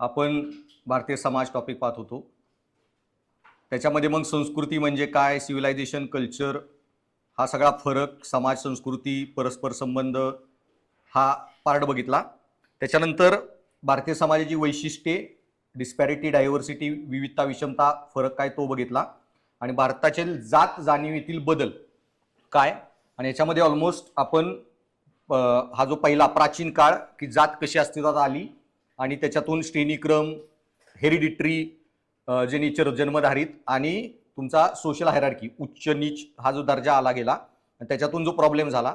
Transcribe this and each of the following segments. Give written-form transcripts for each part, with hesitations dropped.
आपण भारतीय समाज टॉपिक पाहत होतो. त्याच्यामध्ये मग संस्कृती म्हणजे काय, सिव्हिलायझेशन, कल्चर, हा सगळा फरक, समाज, संस्कृती, परस्पर संबंध, हा पार्ट बघितला. त्याच्यानंतर भारतीय समाजाची वैशिष्ट्ये, डिस्पॅरिटी, डायव्हर्सिटी, विविधता, विषमता, फरक काय तो बघितला. आणि भारताचे जात जाणीवेतील बदल काय, आणि याच्यामध्ये ऑलमोस्ट आपण हा जो पहिला प्राचीन काळ की जात कशी अस्तित्वात आली आणि त्याच्यातून श्रेणीक्रम, हेरिडिटरी, जे नेचर जन्मधारित, आणि तुमचा सोशल हायरार्की, उच्च नीच हा जो दर्जा आला गेला, त्याच्यातून जो प्रॉब्लेम झाला.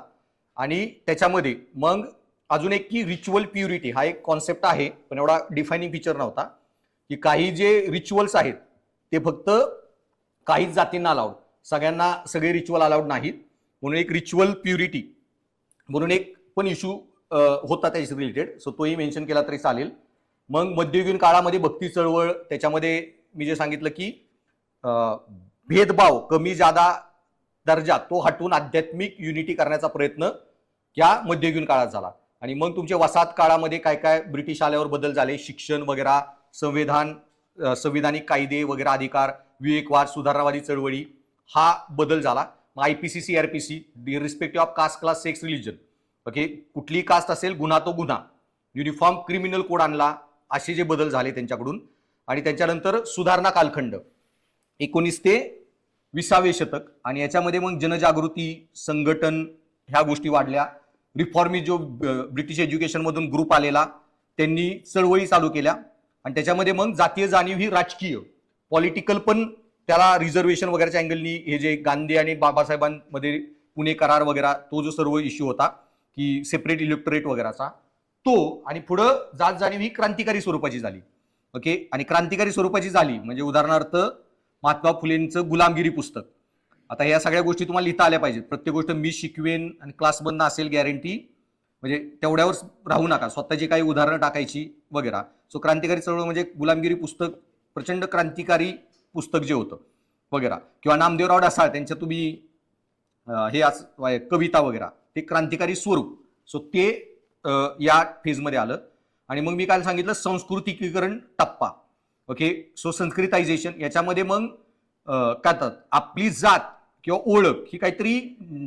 आणि त्याच्यामध्ये मग अजून एक की रिच्युअल प्युरिटी हा एक कॉन्सेप्ट आहे, पण एवढा डिफायनिंग फीचर नव्हता. की काही जे रिच्युअल्स आहेत ते फक्त काहीच जातींना अलाउड, सगळ्यांना सगळे रिच्युअल अलाउड नाहीत, म्हणून एक रिच्युअल प्युरिटी म्हणून एक पण इश्यू होता त्याच्याशी रिलेटेड, सो तोही मेन्शन केला तरी चालेल. मग मध्ययुगीन काळामध्ये भक्ती चळवळ, त्याच्यामध्ये मी जे सांगितलं की भेदभाव, कमी जादा दर्जा तो हटवून आध्यात्मिक युनिटी करण्याचा प्रयत्न या मध्ययुगीन काळात झाला. आणि मग तुमच्या वसाहत काळामध्ये काय काय ब्रिटिश आल्यावर बदल झाले, शिक्षण वगैरे, संविधानिक कायदे वगैरे, अधिकार, विवेकवाद, सुधारणावादी चळवळी, हा बदल झाला. मग IPC, CRPC, respective of caste, class, sex, religion, okay, कुठली कास्ट असेल गुन्हा तो गुन्हा, युनिफॉर्म क्रिमिनल कोड आणला, असे जे बदल झाले त्यांच्याकडून. आणि त्याच्यानंतर सुधारणा कालखंड 19 ते 20 शतक, आणि याच्यामध्ये मग जनजागृती, संघटन, ह्या गोष्टी वाढल्या. रिफॉर्मी जो ब्रिटिश एज्युकेशन मधून ग्रुप आलेला, त्यांनी चळवळी चालू केल्या. आणि त्याच्यामध्ये मग जातीय जाणीव ही राजकीय, पॉलिटिकल पण त्याला रिझर्वेशन वगैरेच्या अँगलनी, हे जे गांधी आणि बाबासाहेबांमध्ये पुणे करार वगैरे, तो जो सर्व इश्यू होता की सेपरेट इलेक्टोरेट वगैरेचा तो, आणि पुढं जात जाणीव ही क्रांतिकारी स्वरूपाची झाली. ओके, आणि क्रांतिकारी स्वरूपाची झाली म्हणजे उदाहरणार्थ महात्मा फुलेंचं गुलामगिरी पुस्तक. आता या सगळ्या गोष्टी तुम्हाला लिहिता आल्या पाहिजेत. प्रत्येक गोष्ट मी शिकवेन आणि क्लास बंद असेल गॅरंटी, म्हणजे तेवढ्यावर राहू नका, स्वतःची काही उदाहरणं टाकायची वगैरे. सो क्रांतिकारी चळवळ म्हणजे गुलामगिरी पुस्तक, प्रचंड क्रांतिकारी पुस्तक जे होतं वगैरे, किंवा नामदेवराव ढसाळ त्यांच्या तुम्ही हे कविता वगैरे, ते क्रांतिकारी स्वरूप. सो ते या फेजमध्ये आलं. आणि मग मी काल सांगितलं सांस्कृतिकीकरण टप्पा. ओके, सो संस्कृतायझेशन, याच्यामध्ये मग काय आपली जात किंवा ओळख ही काहीतरी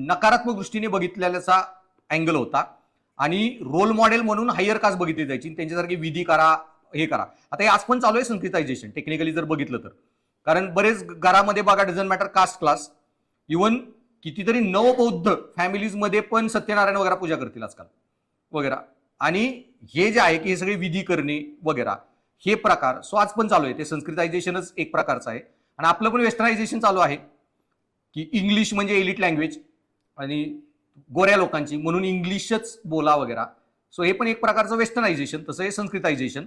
नकारात्मक दृष्टीने बघितलेल्याचा अँगल होता, आणि रोल मॉडेल म्हणून हायर कास्ट बघितली जायची, त्यांच्यासारखी विधी करा, हे करा. आता हे आज पण चालू आहे संस्कृतायझेशन टेक्निकली जर बघितलं तर, कारण बरेच घरामध्ये बघा, doesn't matter caste class, even कितीतरी नवबौद्ध फॅमिलीजमध्ये पण सत्यनारायण वगैरे पूजा करतील आजकाल वगैरे. आणि हे जे आहे की हे सगळे विधी करणे वगैरे, हे प्रकार सो आज पण चालू आहे. ते संस्कृतायझेशनच एक प्रकारचं आहे. आणि आपलं पण वेस्टर्नायझेशन चालू आहे की इंग्लिश म्हणजे एलिट लँग्वेज आणि गोऱ्या लोकांची, म्हणून इंग्लिशच बोला वगैरे. सो हे पण एक प्रकारचं वेस्टर्नायझेशन, तसं हे संस्कृतायझेशन.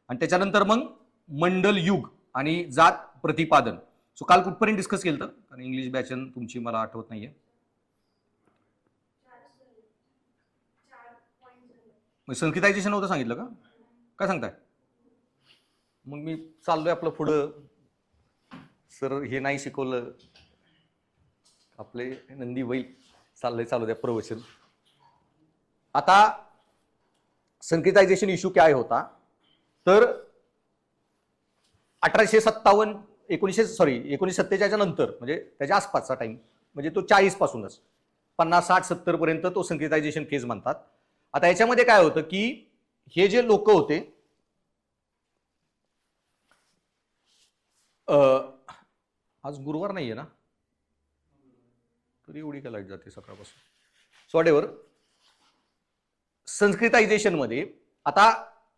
आणि त्याच्यानंतर मग मंडल युग आणि जात प्रतिपादन. सो काल कुठपर्यंत डिस्कस केलं, कारण इंग्लिश बॅचन तुमची मला आठवत नाहीये. संस्कृतायझेशन नव्हतं सांगितलं का, काय सांगताय? मग मी चाललोय आपलं पुढं. सर हे नाही शिकवलं, आपले नंदी बैल चालू द्या प्रवचन. आता संस्कृतायझेशन इश्यू काय होता तर 1857 1947 नंतर, म्हणजे त्याच्या आसपासचा टाइम, म्हणजे तो 40 पासूनच 50, 60, 70 पर्यंत तो संस्कृतायझेशन फेज म्हणतात. आता याच्यामध्ये काय होतं की हे जे लोक होते, आज गुरुवार नाहीये ना, तरी एवढी काय लाईट जाते सकाळपासून. सो व्हॉटएव्हर, संस्कृतायझेशन मध्ये आता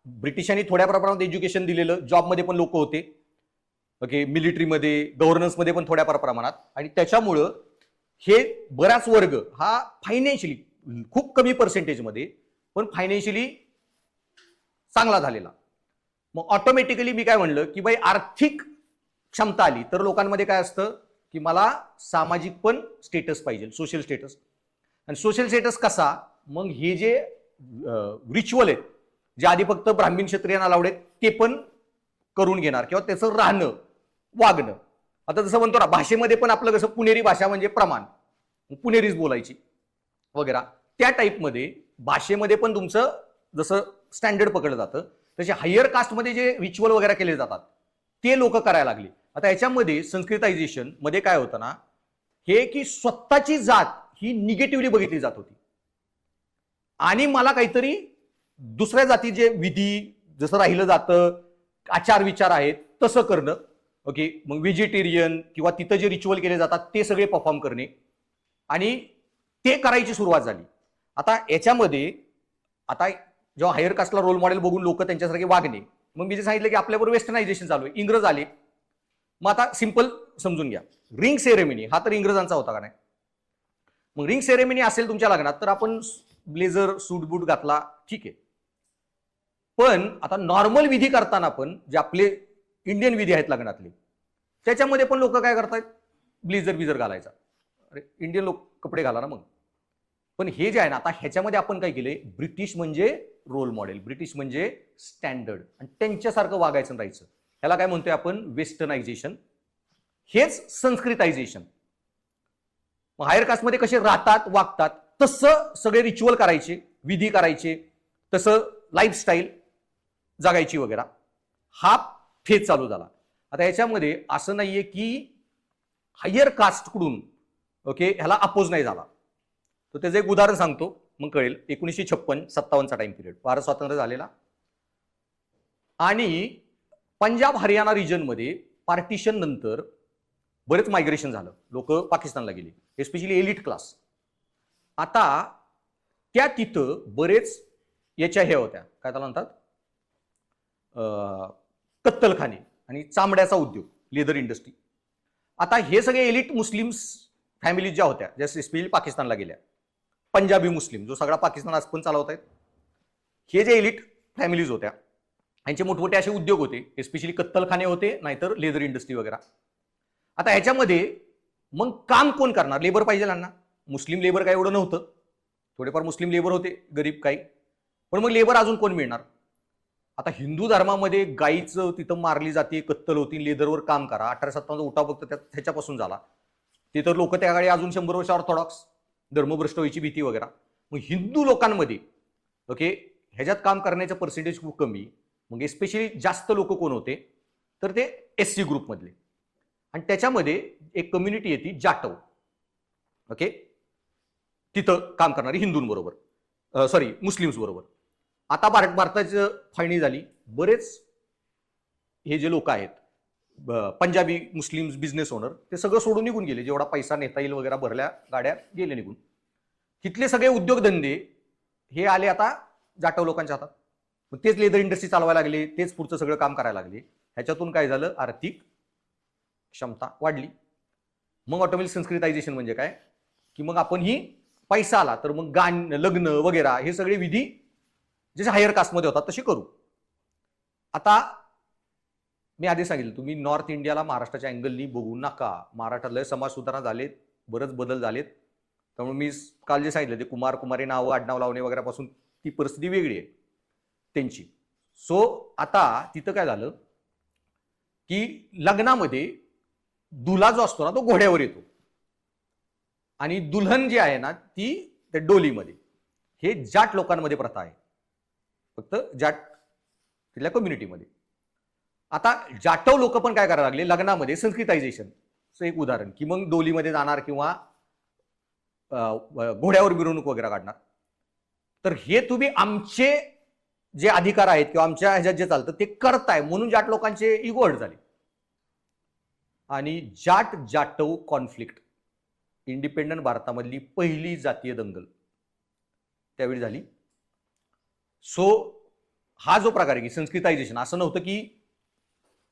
ब्रिटिशांनी थोड्या प्रमाणात एज्युकेशन दिलेलं, जॉबमध्ये पण लोक होते, ओके, मिलिटरीमध्ये, गव्हर्नन्समध्ये पण थोड्या प्रमाणात. आणि त्याच्यामुळं हे बराच वर्ग हा फायनान्शियली खूप कमी पर्सेंटेजमध्ये पण फायनान्शियली चांगला झालेला. मग ऑटोमॅटिकली मी काय म्हणलं की बाई आर्थिक क्षमता आली तर लोकांमध्ये काय असतं की मला सामाजिक पण स्टेटस पाहिजे, सोशल स्टेटस. आणि सोशल स्टेटस कसा, मग हे जे रिच्युअल आहेत जे आधी फक्त ब्राह्मण क्षत्रियांना अलाउड आहेत ते पण करून घेणार, किंवा त्याचं राहणं वागणं. आता जसं म्हणतो ना, भाषेमध्ये पण आपलं कसं पुणेरी भाषा म्हणजे प्रमाण, पुणेरीच बोलायची वगैरे, त्या टाईपमध्ये भाषेमध्ये पण तुमचं जसं स्टँडर्ड पकडलं जातं तसे हायर कास्टमध्ये जे रिच्युअल वगैरे केले जातात ते लोक करायला लागले. आता याच्यामध्ये संस्कृतायझेशन मध्ये काय होतं ना, हे की स्वतःची जात ही निगेटिव्हली बघितली जात होती आणि मला काहीतरी दुसऱ्या जातीचे विधी जसं राहिलं जातं, आचार विचार आहेत तसं करणं. ओके, मग व्हेजिटेरियन किंवा तिथं जे रिच्युअल केले जातात ते सगळे परफॉर्म करणे आणि ते करायची सुरुवात झाली. आता याच्यामध्ये आता जेव्हा हायर कास्टला रोल मॉडेल बघून लोक त्यांच्यासारखे वागणे, मग मी जे सांगितलं की आपल्याबरोबर वेस्टर्नायझेशन चालू आहे, इंग्रज आले. मग आता सिंपल समजून घ्या, रिंग सेरेमनी हा तर इंग्रजांचा होता का नाही. मग रिंग सेरेमनी असेल तुमच्या लग्नात तर आपण ब्लेझर सूट बूट घातला, ठीक आहे. पण आता नॉर्मल विधी करताना पण जे आपले इंडियन विधी आहेत लग्नातले, त्याच्यामध्ये पण लोक काय करतायत, ब्लेझर बिझर घालायचा. अरे इंडियन लोक कपडे घाला ना मग. पण हे जे आहे ना, आता ह्याच्यामध्ये आपण काय केलंय, ब्रिटिश म्हणजे रोल मॉडेल, ब्रिटिश म्हणजे स्टँडर्ड आणि त्यांच्यासारखं वागायचं राहायचं. ह्याला काय म्हणतोय आपण, वेस्टर्नायझेशन. हेच संस्कृतायझेशन. हायर कास्टमध्ये कसे राहतात वागतात तसं सगळे रिच्युअल करायचे, विधी करायचे, तसं लाईफस्टाईल जगायची वगैरे, हा फेज चालू झाला. आता याच्यामध्ये असं नाहीये की हायर कास्टकडून ओके ह्याला अपोज नाही झाला. तर त्याचं एक उदाहरण सांगतो मग कळेल. 1956-57चा टाइम पिरियड, भारत स्वातंत्र्य झालेला आणि पंजाब हरियाणा रिजनमध्ये पार्टिशन नंतर बरेच मायग्रेशन झालं, लोक पाकिस्तानला गेली, एस्पेशली एलिट क्लास. आता त्या तिथं बरेच याच्या हे होत्या, काय त्याला म्हणतात, कत्तलखाने आणि चामड्याचा उद्योग, लेदर इंडस्ट्री. आता हे सगळे एलिट मुस्लिम्स फॅमिलीज ज्या होत्या, ज्या स्पेशली पाकिस्तानला गेल्या, पंजाबी मुस्लिम जो सगळा पाकिस्तान आज पण चालवत आहेत, हे जे एलिट फॅमिलीज होत्या यांचे मोठमोठे असे उद्योग होते, एस्पेशली कत्तलखाने होते, नाहीतर लेदर इंडस्ट्री वगैरे. आता ह्याच्यामध्ये मग काम कोण करणार, लेबर पाहिजे ना. मुस्लिम लेबर काय एवढं नव्हतं, थोडेफार मुस्लिम लेबर होते, गरीब काही, पण मग लेबर अजून कोण मिळणार. आता हिंदू धर्मामध्ये गाईचं तिथं मारली जाते, कत्तल होती, लेदरवर काम करा. 1857 उठाव फक्त त्याच्यापासून झाला. ते तर लोक त्या काळी अजून 100 वर्ष ऑर्थोडॉक्स, धर्मभ्रष्ट व्हायची भीती वगैरे. मग हिंदू लोकांमध्ये ओके ह्याच्यात काम करण्याचं पर्सेंटेज खूप कमी. मग स्पेशली जास्त लोक कोण होते तर ते SC ग्रुपमधले, आणि त्याच्यामध्ये एक कम्युनिटी येते जाटव, ओके, तिथं काम करणारी हिंदूंबरोबर, सॉरी मुस्लिम्स बरोबर. आता भारताची फाळणी झाली, बरेच हे जे लोक आहेत पंजाबी मुस्लिम्स बिझनेस ओनर, ते सगळं सोडून निघून गेले, जेवढा पैसा नेता येईल वगैरे भरल्या गाड्या गेले निघून. तिथले सगळे उद्योगधंदे हे आले आता जाटव लोकांच्या हातात. मग तेच लेदर इंडस्ट्री चालवायला लागले, तेच पुढचं सगळं काम करायला लागले. ह्याच्यातून काय झालं, आर्थिक क्षमता वाढली. मग ऑटोमॅटिक संस्कृतायझेशन म्हणजे काय की मग आपण ही पैसा आला तर मग लग्न वगैरे हे सगळे विधी जसे हायर कास्टमध्ये होतात तसे करू. आता मी आधी सांगितलं, तुम्ही नॉर्थ इंडियाला महाराष्ट्राच्या अँगलनी बघू नका. महाराष्ट्रातले समाज सुधारणा झालेत, बरेच बदल झालेत. त्यामुळे मी काल जे सांगितलं ते कुमार कुमारी नाव आडनाव लावणे वगैरे पासून ती परिस्थिती वेगळी आहे त्यांची. सो आता तिथं काय झालं की लग्नामध्ये दुल्हा जो असतो ना तो घोड्यावर येतो आणि दुल्हन जी आहे ना ती त्या डोलीमध्ये. हे जाट लोकांमध्ये प्रथा आहे, फक्त जाट तिथल्या कम्युनिटीमध्ये. आता जाटव लोक पण काय करायला लागले लग्नामध्ये, संस्कृतायझेशनचं एक उदाहरण, की मग डोलीमध्ये जाणार किंवा घोड्यावर मिरवणूक वगैरे काढणार. तर हे तुम्ही आमचे जे अधिकार आहेत किंवा आमच्या ह्याच्यात जे चालतं ते करताय म्हणून जाट लोकांचे इगो हर्ट झाले. आणि जाट जाटव कॉन्फ्लिक्ट, इंडिपेंडंट भारतामधली पहिली जातीय दंगल त्यावेळी झाली. सो हा जो प्रकार आहे की संस्कृतायझेशन, असं नव्हतं की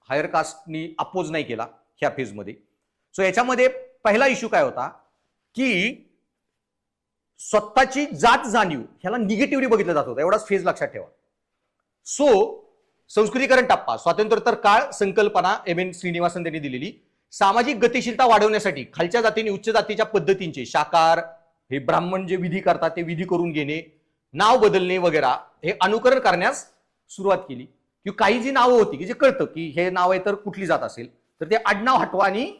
हायर कास्टनी अपोज नाही केला ह्या फेजमध्ये. सो याच्यामध्ये पहिला इश्यू काय होता की स्वतःची जात जाणीव ह्याला निगेटिव्हली बघितलं जात होतं, एवढाच फेज लक्षात ठेवा. सो संस्कृतीकरण टप्पा, स्वातंत्र्योत्तर काळ, संकल्पना MN श्रीनिवासन त्यांनी दिलेली. सामाजिक गतिशीलता वाढवण्यासाठी खालच्या जातीने उच्च जातीच्या पद्धतींचे, शाकार हे ब्राह्मण जे विधी करतात ते विधी करून घेणे, नाव बदलणे वगैरे हे अनुकरण करण्यास सुरुवात केली. की काही जी नावं होती की जे कळतं की हे नाव आहे तर कुठली जात असेल तर ते आडनाव हटवा आणि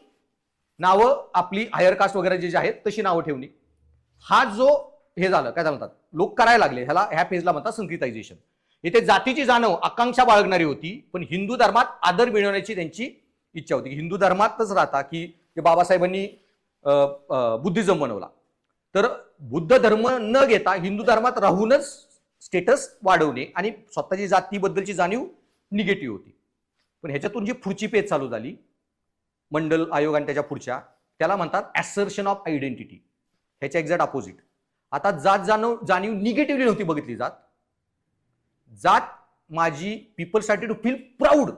नावं आपली हायर कास्ट वगैरे जे आहेत तशी नावं ठेवणे. हा जो हे झालं काय म्हणतात लोक करायला लागले, ह्याला ह्या फेजला म्हणतात संस्कृतायझेशन. इथे जातीची जाणव आकांक्षा बाळगणारी होती, पण हिंदू धर्मात आदर मिळवण्याची त्यांची इच्छा होती. हिंदू धर्मातच राहता की बाबासाहेबांनी बुद्धिझम बनवला, तर बुद्ध धर्म न घेता हिंदू धर्मात राहूनच स्टेटस वाढवणे आणि स्वतःची जातीबद्दलची जाणीव निगेटिव्ह होती. पण ह्याच्यातून जी पुढची पेज चालू झाली मंडल आयोग आणि त्याच्या पुढच्या, त्याला म्हणतात ॲसर्शन ऑफ आयडेंटिटी. ह्याच्या एक्झॅक्ट अपोजिट. आता जात जाणीव निगेटिव्हली नव्हती बघितली जात. जात माझी people started to feel proud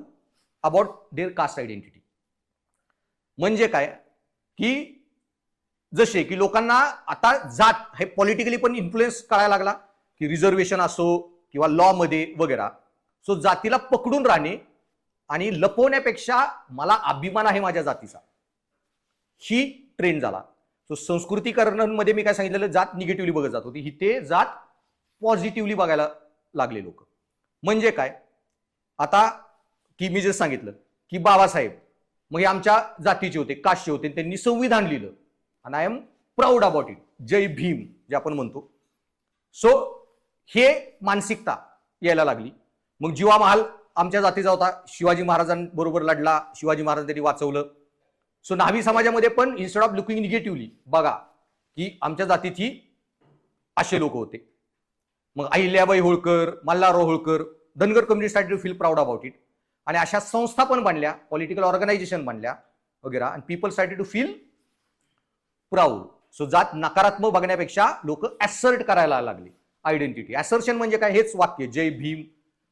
about their caste identity. म्हणजे काय की जसे की लोकांना आता जात हे पॉलिटिकली पण इन्फ्लुएन्स कळायला लागला की रिझर्वेशन असो किंवा लॉ मध्ये वगैरे. सो जातीला पकडून राहणे आणि लपवण्यापेक्षा मला अभिमान आहे माझ्या जातीचा, ही ट्रेंड झाला. सो संस्कृतीकरणामध्ये मी काय सांगितलेलं, जात निगेटिव्हली बघत जात होती, ही ते जात पॉझिटिव्हली बघायला लागले लोक. म्हणजे काय, आता की मी जे सांगितलं की बाबासाहेब मग हे आमच्या जातीचे होते, कास्टचे होते, त्यांनी संविधान लिहिलं आणि I am proud about it, जय भीम जे आपण म्हणतो. सो हे मानसिकता यायला लागली. मग जीवा महाल आमच्या जातीचा होता, शिवाजी महाराजांबरोबर लढला, शिवाजी महाराज त्यांनी वाचवलं. सो न्हावी समाजामध्ये पण इन्स्टेड ऑफ लुकिंग निगेटिव्हली बघा की आमच्या जातीची असे लोक होते. मग Ahilyabai Holkar, Malharrao Holkar, Dhangar community started to feel proud about it. आणि अशा संस्था पण बनल्या, पॉलिटिकल ऑर्गनायझेशन बनल्या वगैरे, आणि people started to feel proud. So जात नकारात्मक बघण्यापेक्षा लोक ऍसर्ट करायला लागले आयडेंटिटी. ऍसर्शन म्हणजे काय, हेच वाक्य जय भीम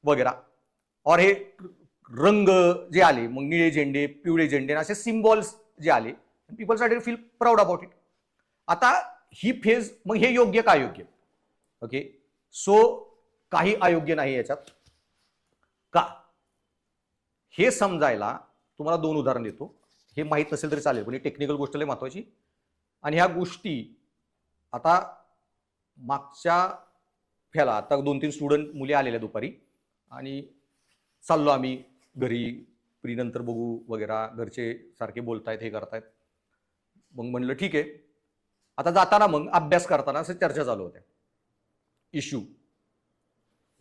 वगैरे. और हे रंग जे आले, मग निळे झेंडे, पिवळे झेंडे, असे सिम्बॉल्स जे आले, people started to feel proud about it. आता ही फेज, मग हे योग्य का अयोग्य? ओके, सो काही अयोग्य नाही याच्यात. का हे समजायला तुम्हाला 2 उदाहरण देतो. हे माहीत नसेल तरी चालेल, पण ही टेक्निकल गोष्ट लय महत्वाची. आणि ह्या गोष्टी आता मागच्या ह्याला आता 2-3 स्टुडंट मुली आलेल्या दुपारी, आणि चाललो आम्ही घरी, प्री नंतर बघू वगैरे, घरचे सारखे बोलतायत, हे करतायत. मग म्हणलं ठीक आहे. आता जाताना मग अभ्यास करताना असं चर्चा चालू होत्या इश्यू.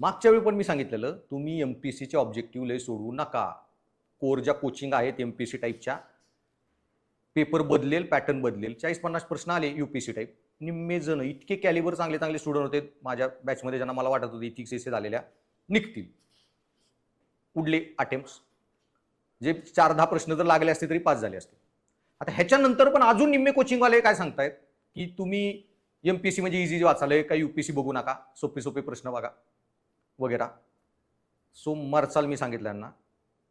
मागच्या वेळी पण मी सांगितलेलं, तुम्ही एमपीसीचे ऑब्जेक्टिव्ह लय सोडवू नका. कोर ज्या कोचिंग आहेत एमपीसी टाईपच्या, पेपर बदलेल, पॅटर्न बदलेल. 40-50 प्रश्न आले यूपीसी टाईप. निम्मे जण इतके कॅलिबर चांगले चांगले स्टुडंट होते माझ्या बॅचमध्ये, ज्यांना मला वाटत होतं इथिक्स एसे झालेल्या निघतील, उडले अटेम्प्ट्स. जे 4-10 प्रश्न जर लागले असते तरी पास झाले असते. आता ह्याच्यानंतर पण अजून निम्मे कोचिंगवाले काय सांगतायत की तुम्ही एमपीसी म्हणजे इझी वाचालंय, काही यूपीसी बघू नका, सोपे सोपे प्रश्न बघा वगैरे. सो मरचाल मी सांगितलं यांना.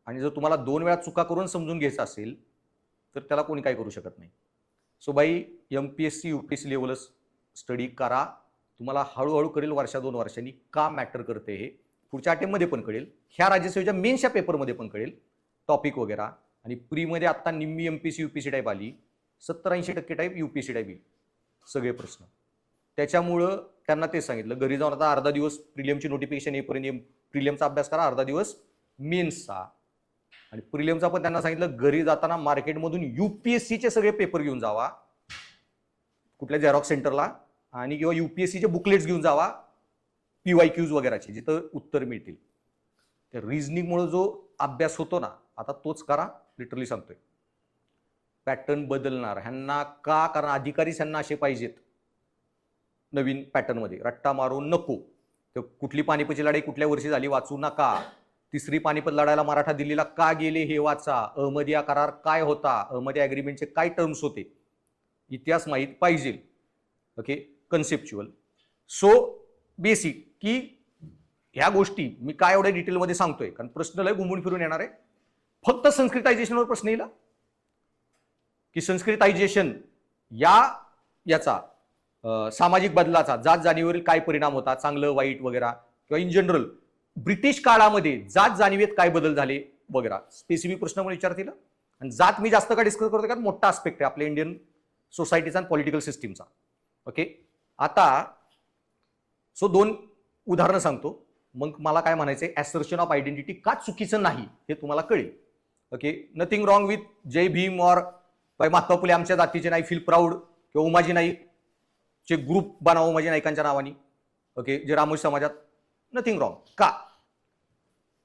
आणि जर तुम्हाला 2 वेळा चुका करून समजून घ्यायचं असेल तर त्याला कोणी काय करू शकत नाही. So by, MPSC UPSC लेवलच study करा. तुम्हाला हळूहळू कळेल, 1-2 वर्षांनी का मॅटर करते हे. पुढच्या अटेम्प्टमध्ये पण कळेल, ह्या राज्यसेवेच्या मेन्सच्या पेपरमध्ये पण कळेल टॉपिक वगैरे. आणि प्रीमध्ये आता निम्मी एमपीसी यूपीसी टाईप आली, 70-80% टाईप यूपीसी टाईप येईल सगळे प्रश्न. त्याच्यामुळं त्यांना तेच सांगितलं, घरी जाऊन आता अर्धा दिवस प्रिलियमची नोटिफिकेशन येईपर्यंत प्रिलियमचा अभ्यास करा, अर्धा दिवस मेन्सचा. आणि प्रिलियमचा पण त्यांना सांगितलं, घरी जाताना मार्केटमधून यूपीएससीचे सगळे पेपर घेऊन जावा कुठल्या झेरॉक्स सेंटरला, आणि किंवा यूपीएससीचे बुकलेट्स घेऊन जावा, PYQs वगैरेचे, जिथं उत्तर मिळतील. त्या रिझनिंगमुळे जो अभ्यास होतो ना, आता तोच करा. लिटरली सांगतोय, पॅटर्न बदलणार ह्यांना का, कारण अधिकारीच ह्यांना असे पाहिजेत नवीन पॅटर्नमध्ये. रट्टा मारून नको. तर कुठली पानिपतची लढाई कुठल्या वर्षी झाली वाचू नका. 3री पानिपत लढायला मराठा दिल्लीला का गेले हे वाचा. अहमदिया करार काय होता, अहमदिया ॲग्रीमेंटचे काय टर्म्स होते, इतिहास माहीत पाहिजे. Okay, conceptual. सो बेसिक की ह्या गोष्टी मी काय एवढ्या डिटेलमध्ये सांगतोय, कारण प्रश्न लय घुमून फिरून येणार आहे. फक्त संस्कृतायझेशनवर प्रश्न येईल की संस्कृतायझेशन याचा सामाजिक बदलाचा जात जाणीवेवरील काय परिणाम होता, चांगलं वाईट वगैरे, किंवा इन जनरल ब्रिटिश काळामध्ये जात जाणीवेत काय बदल झाले वगैरे, स्पेसिफिक प्रश्न मला विचारतील. आणि जात मी जास्त का डिस्कस करतो कारण मोठा आस्पेक्ट आहे आपल्या इंडियन सोसायटीचा आणि पॉलिटिकल सिस्टीमचा. ओके, आता सो 2 उदाहरणं सांगतो, मग मला काय म्हणायचंय, ॲसर्शन ऑफ आयडेंटिटी का चुकीचं नाही हे तुम्हाला कळेल. ओके, नथिंग रॉंग विथ जय भीम और महात्मा फुले आमच्या जातीचे नाही फील प्राऊड, किंवा उमाजी नाईकचे ग्रुप बनावं उमाजी नाईकांच्या नावाने. ओके, जे रामोशी समाजात, नथिंग रॉंग. का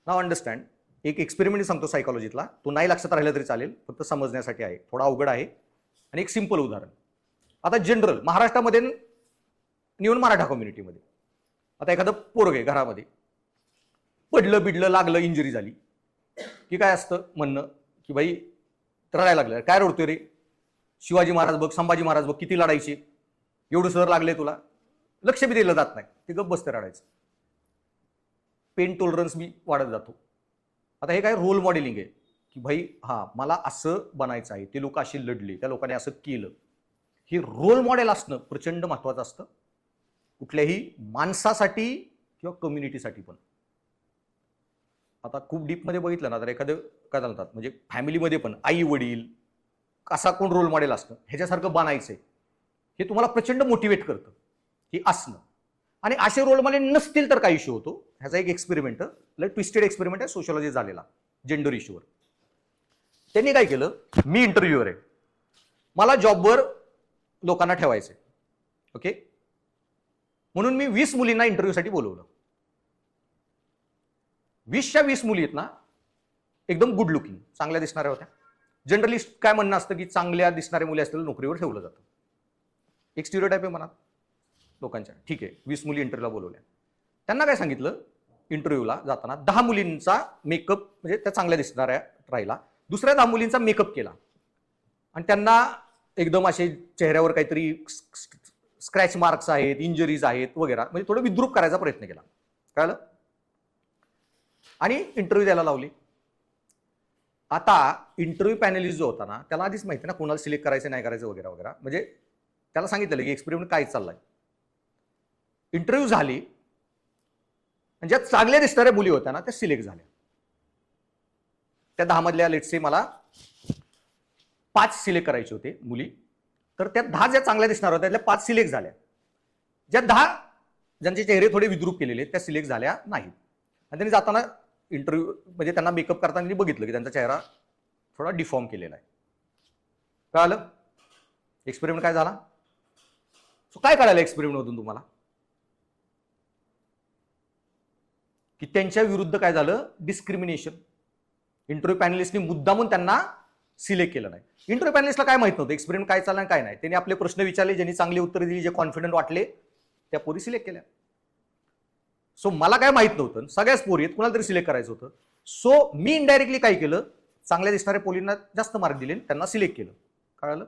नाव अंडरस्टँड, एक एक्सपेरिमेंट सांगतो सायकोलॉजीतला, तो नाही लक्षात राहिला तरी चालेल, फक्त समजण्यासाठी आहे, थोडा अवघड आहे. आणि एक सिंपल उदाहरण, आता जनरल महाराष्ट्रामध्ये निवून मराठा कम्युनिटीमध्ये आता एखादं पोरग आहे घरामध्ये, पडलं बिडलं लागलं इंजुरी झाली की काय असतं म्हणणं की भाई रडायला लागलं, काय रडतोय रे, शिवाजी महाराज बघ, संभाजी महाराज बघ किती लढायचे, एवढं सर लागले तुला, लक्ष बी दिलं जात नाही, ते गप्प बसते रडायचं. पेन टॉलरन्स बी वाढत जातो. आता हे काय रोल मॉडेलिंग आहे की भाई हा मला असं बनायचं आहे, ते लोक असे लढले, त्या लोकांनी असं केलं. हे रोल मॉडेल असणं प्रचंड महत्वाचं असतं कुठल्याही माणसासाठी किंवा कम्युनिटीसाठी पण. आता खूप डीपमध्ये बघितलं ना तर एखादं काय चालतात म्हणजे फॅमिलीमध्ये पण आई वडील असा कोण रोल मॉडेल असतं ह्याच्यासारखं बनायचंय, हे तुम्हाला प्रचंड मोटिवेट करतं की असणं. आणि असे रोल मॉडेल नसतील तर काय इश्यू होतो, ह्याचा एक एक्सपेरिमेंट, ट्विस्टेड एक्सपेरिमेंट आहे सोशियोलॉजी झालेला जेंडर इश्यूवर. त्यांनी काय केलं, मी इंटरव्ह्यूअर आहे, मला जॉबवर लोकांना ठेवायचंय, ओके, म्हणून मी 20 मुलींना इंटरव्ह्यूसाठी बोलवलं. 20च्या 20 मुली आहेत ना एकदम गुड लुकिंग, चांगल्या दिसणाऱ्या होत्या. जनरली काय म्हणणं असतं की चांगल्या दिसणाऱ्या मुली असतील नोकरीवर ठेवलं जातं, एक स्टिरियोटाइप आहे मनात लोकांच्या. ठीक आहे, 20 मुली इंटरव्ह्यूला बोलवल्या. त्यांना काय सांगितलं, इंटरव्ह्यूला जाताना 10 मुलींचा मेकअप म्हणजे त्या चांगल्या दिसणाऱ्या राहिला, दुसऱ्या 10 मुलींचा मेकअप केला आणि त्यांना एकदम असे चेहऱ्यावर काहीतरी स्क्रॅच मार्क्स आहेत, इंजरीज आहेत वगैरे, म्हणजे थोडं विद्रूप करायचा प्रयत्न केला, कळलं, आणि इंटरव्ह्यू द्यायला लावली. आता इंटरव्ह्यू पॅनलिस्ट जो होता ना त्याला आधीच माहिती ना कोणाला सिलेक्ट करायचं नाही करायचं वगैरे वगैरे, म्हणजे त्याला सांगितलं की एक्सपेरिमेंट काय चाललाय. इंटरव्ह्यू झाली, ज्या चांगल्या दिसणाऱ्या मुली होत्या ना त्या सिलेक्ट झाल्या. त्या 10 मधल्या लेट्स से मला 5 सिलेक्ट करायचे होते मुली, तर त्या 10 ज्या चांगल्या दिसणार होत्या त्यातल्या 5 सिलेक्ट झाल्या. ज्या 10 ज्यांचे चेहरे थोडे विद्रूप केलेले त्या सिलेक्ट झाल्या नाहीत. आणि त्यांनी जाताना इंटरव्ह्यू म्हणजे त्यांना मेकअप करताना बघितलं की त्यांचा चेहरा थोडा डिफॉर्म केलेला आहे. कळालं एक्सपेरिमेंट काय झाला. सो काय कळालं एक्सपेरिमेंट मधून तुम्हाला, की त्यांच्या विरुद्ध काय झालं, डिस्क्रिमिनेशन. इंटरव्ह्यू पॅनलिस्टनी मुद्दामून त्यांना सिलेक्ट केलं नाही. इंटरव्ह्यू पॅनलिस्टला काय माहित नव्हतं एक्सपेरिमेंट काय चाललं काय नाही, त्यांनी आपले प्रश्न विचारले, ज्यांनी चांगली उत्तर दिली, जे कॉन्फिडंट वाटले त्या पोरी सिलेक्ट केल्या. सो मला काय माहित नव्हतं, सगळ्याच पोरी आहेत, कुणाला तरी सिलेक्ट करायचं होतं. सो मी इनडायरेक्टली काय केलं, चांगल्या दिसणाऱ्या पोरींना जास्त मार्क दिले, त्यांना सिलेक्ट केलं. कळालं.